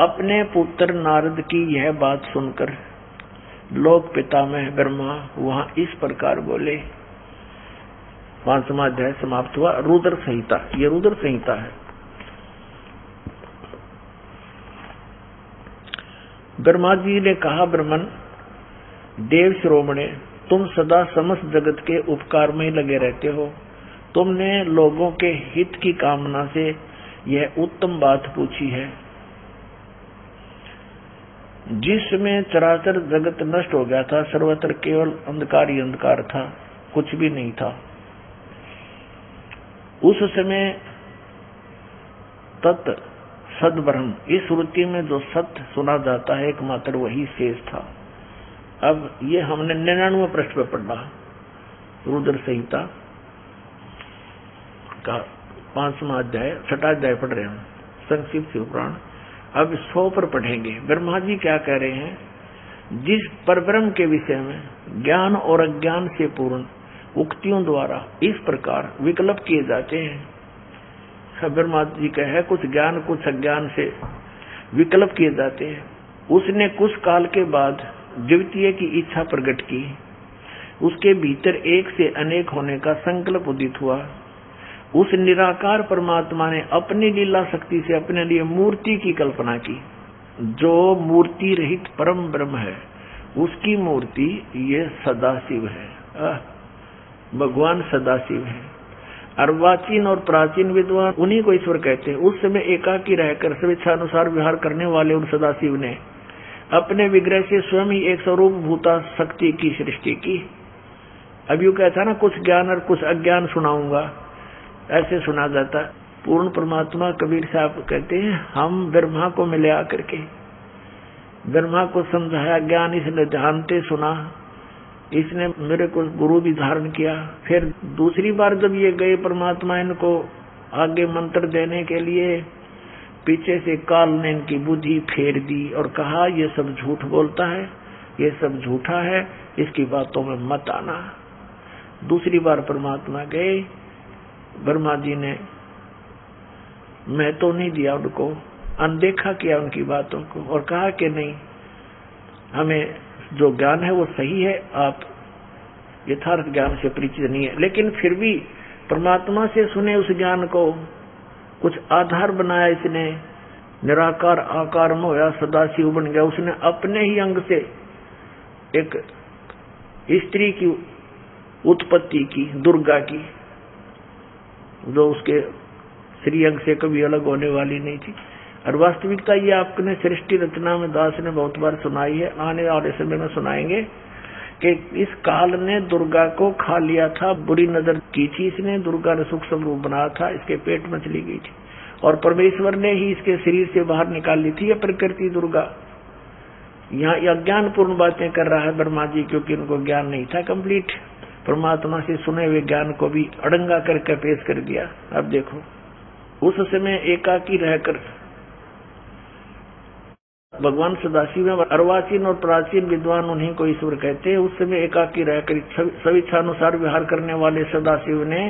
अपने पुत्र नारद की यह बात सुनकर लोक पितामह ब्रह्मा वहां इस प्रकार बोले, 5वां अध्याय समाप्त हुआ। रुद्र संहिता, ये रुद्र संहिता है। ब्रह्मा जी ने कहा, ब्रह्मन देव शिरोमणे, तुम सदा समस्त जगत के उपकार में लगे रहते हो। तुमने लोगों के हित की कामना से यह उत्तम बात पूछी है। जिसमें चराचर जगत नष्ट हो गया था, सर्वत्र केवल अंधकार ही अंधकार था, कुछ भी नहीं था। उस समय तत् सद ब्रह्म, इस श्रुति में जो सत्य सुना जाता है एकमात्र वही शेष था। अब ये हमने 99वें पृष्ठ पर पढ़ा, रुद्र संहिता का 5वां अध्याय, 6वां अध्याय पढ़ रहे हैं संक्षिप्त शिवपुराण। अब 100 पर पढ़ेंगे। ब्रह्मा जी क्या कह रहे हैं? जिस परब्रह्म के विषय में ज्ञान और अज्ञान से पूर्ण उक्तियों द्वारा इस प्रकार विकल्प किए जाते हैं। ब्रह्मा जी कहे कुछ ज्ञान कुछ अज्ञान से विकल्प किए जाते हैं। उसने कुछ काल के बाद द्वितीय की इच्छा प्रकट की, उसके भीतर एक से अनेक होने का संकल्प उदित हुआ। उस निराकार परमात्मा ने अपनी लीला शक्ति से अपने लिए मूर्ति की कल्पना की। जो मूर्ति रहित परम ब्रह्म है उसकी मूर्ति ये सदाशिव है, भगवान सदाशिव है। अर्वाचीन और प्राचीन विद्वान उन्हीं को ईश्वर कहते हैं। उस समय एकाकी रहकर स्वेच्छानुसार विहार करने वाले उन सदाशिव ने अपने विग्रह से स्वयं ही एक स्वरूप भूता शक्ति की सृष्टि की। अब यूं कहता ना कुछ ज्ञान और कुछ अज्ञान सुनाऊंगा, ऐसे सुना जाता। पूर्ण परमात्मा कबीर साहब कहते हैं, हम ब्रह्मा को मिले आकर के ब्रह्मा को समझाया, ज्ञान इसने जानते सुना, इसने मेरे को गुरु भी धारण किया। फिर दूसरी बार जब ये गए परमात्मा इनको आगे मंत्र देने के लिए, पीछे से काल ने इनकी बुद्धि फेर दी और कहा ये सब झूठ बोलता है, ये सब झूठा है, इसकी बातों में मत आना। दूसरी बार परमात्मा गए, ब्रह्मा जी ने महत्व नहीं दिया उनको, अनदेखा किया उनकी बातों को और कहा कि नहीं, हमें जो ज्ञान है वो सही है, आप यथार्थ ज्ञान से परिचित नहीं है। लेकिन फिर भी परमात्मा से सुने उस ज्ञान को कुछ आधार बनाया इसने, निराकार आकार में होया, सदाशिव बन गया। उसने अपने ही अंग से एक स्त्री की उत्पत्ति की, दुर्गा की, जो उसके श्रीअंग से कभी अलग होने वाली नहीं थी। और वास्तविकता ये आपने सृष्टि रचना में दास ने बहुत बार सुनाई है, आने वाले समय में सुनाएंगे कि इस काल ने दुर्गा को खा लिया था, बुरी नजर की थी इसने, दुर्गा ने सूक्ष्म रूप बनाया था, इसके पेट में चली गई थी और परमेश्वर ने ही इसके शरीर से बाहर निकाल ली थी। यह प्रकृति दुर्गा यहाँ अज्ञान पूर्ण बातें कर रहा है ब्रह्मा जी, क्योंकि उनको ज्ञान नहीं था कंप्लीट। परमात्मा से सुने हुए ज्ञान को भी अड़ंगा करके पेश कर दिया। अब देखो, उस समय एकाकी रहकर भगवान सदाशिव अर्वाचीन और प्राचीन विद्वान उन्हीं को ईश्वर कहते हैं। उस समय एकाकी रहकर स्वेच्छानुसार विहार करने वाले सदाशिव ने,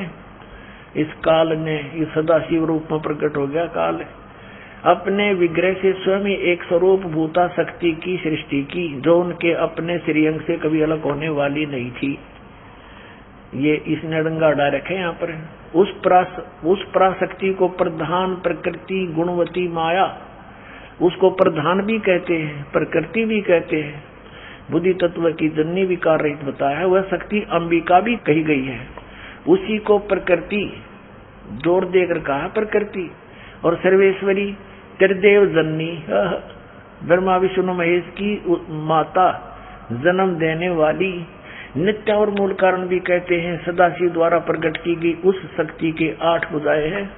इस काल ने, इस सदाशिव रूप में प्रकट हो गया काल, अपने विग्रह से स्वयं ही एक स्वरूप भूता शक्ति की सृष्टि की, जो उनके अपने श्रीअंग से कभी अलग होने वाली नहीं थी। ये इसने अड़ंगा उड़ा रखे यहाँ पर। उस पराशक्ति को प्रधान प्रकृति गुणवती माया, उसको प्रधान भी कहते हैं, प्रकृति भी कहते हैं, बुद्धि तत्व की जननी विकार रहित बताया है। वह शक्ति अंबिका भी कही गई है। उसी को प्रकृति जोर देकर कहा प्रकृति, और सर्वेश्वरी त्रिदेव जननी, ब्रह्मा विष्णु महेश की माता, जन्म देने वाली, नित्य और मूल कारण भी कहते हैं। सदाशिव द्वारा प्रकट की गई उस शक्ति के 8 भुजाएं हैं,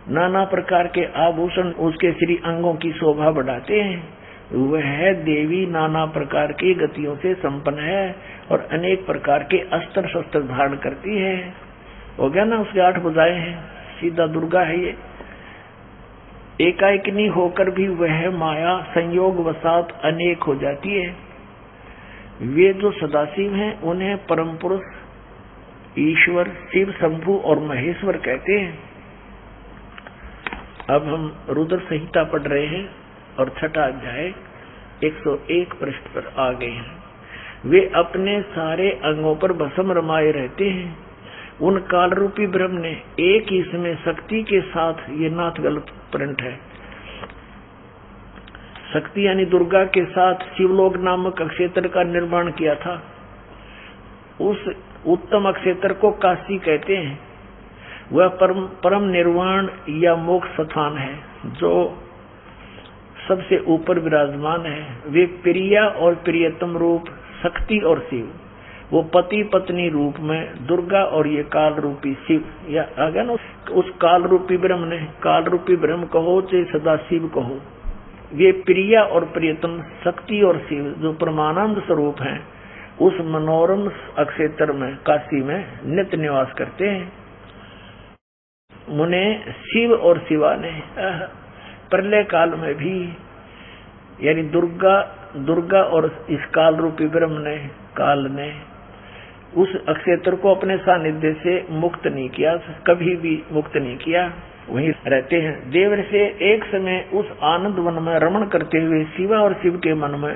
नाना प्रकार के आभूषण उसके श्री अंगों की शोभा बढ़ाते हैं। वह देवी नाना प्रकार की गतियों से संपन्न है और अनेक प्रकार के अस्त्र शस्त्र धारण करती है। हो गया ना, उसके 8 भुजाएं हैं, सीधा दुर्गा है ये। एकाएकनी होकर भी वह माया संयोग वसात अनेक हो जाती है। वे जो सदाशिव हैं उन्हें परम पुरुष, ईश्वर, शिव, शंभु और महेश्वर कहते हैं। अब हम रुद्र संहिता पढ़ रहे हैं और 6वां अध्याय 101 पृष्ठ पर आ गए हैं। वे अपने सारे अंगों पर भस्म रमाए रहते हैं। उन काल रूपी ब्रह्म ने एक ही समय शक्ति के साथ, ये नाथ गलत प्रिंट है, शक्ति यानी दुर्गा के साथ शिवलोक नामक अक्षेत्र का निर्माण किया था। उस उत्तम अक्षेत्र को काशी कहते हैं। वह परम निर्वाण या मोक्ष स्थान है जो सबसे ऊपर विराजमान है। वे प्रिया और प्रियतम रूप शक्ति और शिव, वो पति पत्नी रूप में दुर्गा और ये काल रूपी शिव, या आगे ना उस काल रूपी ब्रह्म ने, काल रूपी ब्रह्म कहो चाहे सदा शिव कहो, वे प्रिया और प्रियतम शक्ति और शिव जो परमानंद स्वरूप हैं, उस मनोरम अक्षेत्र में काशी में नित्य निवास करते हैं। मुने शिव और शिवा ने प्रलय काल में भी, यानी दुर्गा और इस काल रूपी ब्रह्म ने, काल ने उस अक्षेत्र को अपने सानिध्य से मुक्त नहीं किया, कभी भी मुक्त नहीं किया, वहीं रहते हैं। देव से एक समय उस आनंद वन में रमण करते हुए शिवा और शिव के मन में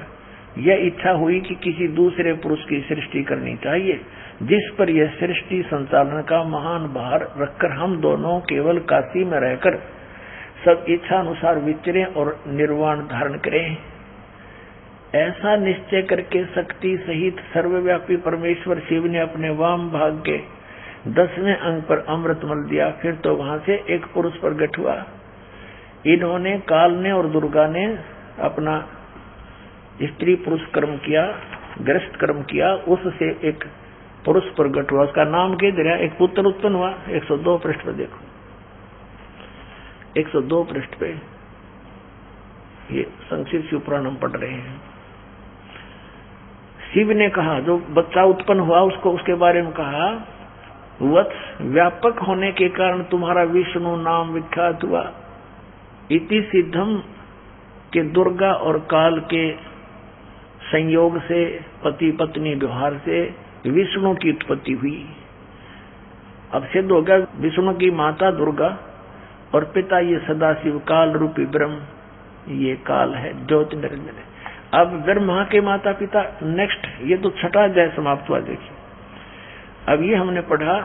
यह इच्छा हुई कि किसी दूसरे पुरुष की सृष्टि करनी चाहिए, जिस पर यह सृष्टि संचालन का महान भार रखकर हम दोनों केवल काशी में रहकर सब इच्छा अनुसार विचरें और निर्वाण धारण करें। ऐसा निश्चय करके शक्ति सहित सर्वव्यापी परमेश्वर शिव ने अपने वाम भाग के 10वें अंग पर अमृत मल दिया। फिर तो वहां से एक पुरुष प्रकट हुआ। इन्होंने, काल ने और दुर्गा ने अपना स्त्री पुरुष कर्म किया, ग्रस्त कर्म किया, उससे एक पुरुष प्रकट हुआ। उसका नाम कह दिया, एक पुत्र उत्पन्न हुआ। 102 पृष्ठ पर देखो, 102 पृष्ठ पे ये संक्षिप्त शिव पुराण हम पढ़ रहे हैं। शिव ने कहा, जो बच्चा उत्पन्न हुआ उसको, उसके बारे में कहा, वत्स व्यापक होने के कारण तुम्हारा विष्णु नाम विख्यात हुआ। इति सिद्धम के दुर्गा और काल के संयोग से, पति पत्नी व्यवहार से विष्णु की उत्पत्ति हुई। अब सिद्ध हो गया विष्णु की माता दुर्गा और पिता ये सदाशिव काल रूपी ब्रह्म, ये काल है, ज्योति निरंजन है। अब ब्रह्मा के माता पिता, नेक्स्ट ये तो छठा अध्याय समाप्त हुआ। देखिए अब ये हमने पढ़ा,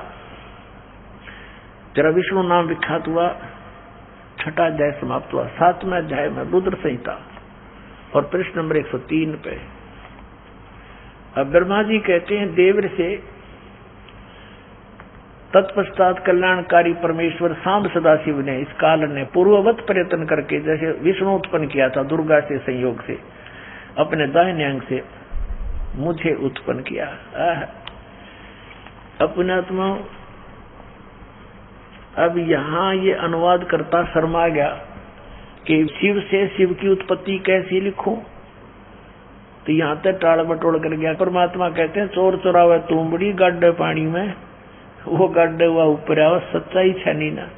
तेरा विष्णु नाम विख्यात हुआ, छठा अध्याय समाप्त हुआ। 7वें अध्याय में रुद्र संहिता और पृष्ठ नंबर 103 पे अब ब्रह्मा जी कहते हैं देवर से, तत्पश्चात कल्याणकारी परमेश्वर सांब सदाशिव ने, इस काल ने पूर्ववत प्रयत्न करके, जैसे विष्णु उत्पन्न किया था दुर्गा से संयोग से, अपने दाहिने अंग से मुझे उत्पन्न किया। अपने आत्मा। अब यहाँ ये अनुवाद करता शर्मा गया कि शिव से शिव की उत्पत्ति कैसे लिखूं, तो यहाँ तक टाड़ बटोड़ कर गया। परमात्मा कहते हैं, चोर चोरावे तुमबड़ी गड्ढे पानी में, वो गड्ढे हुआ ऊपर आवा, सच्चाई छनी ना।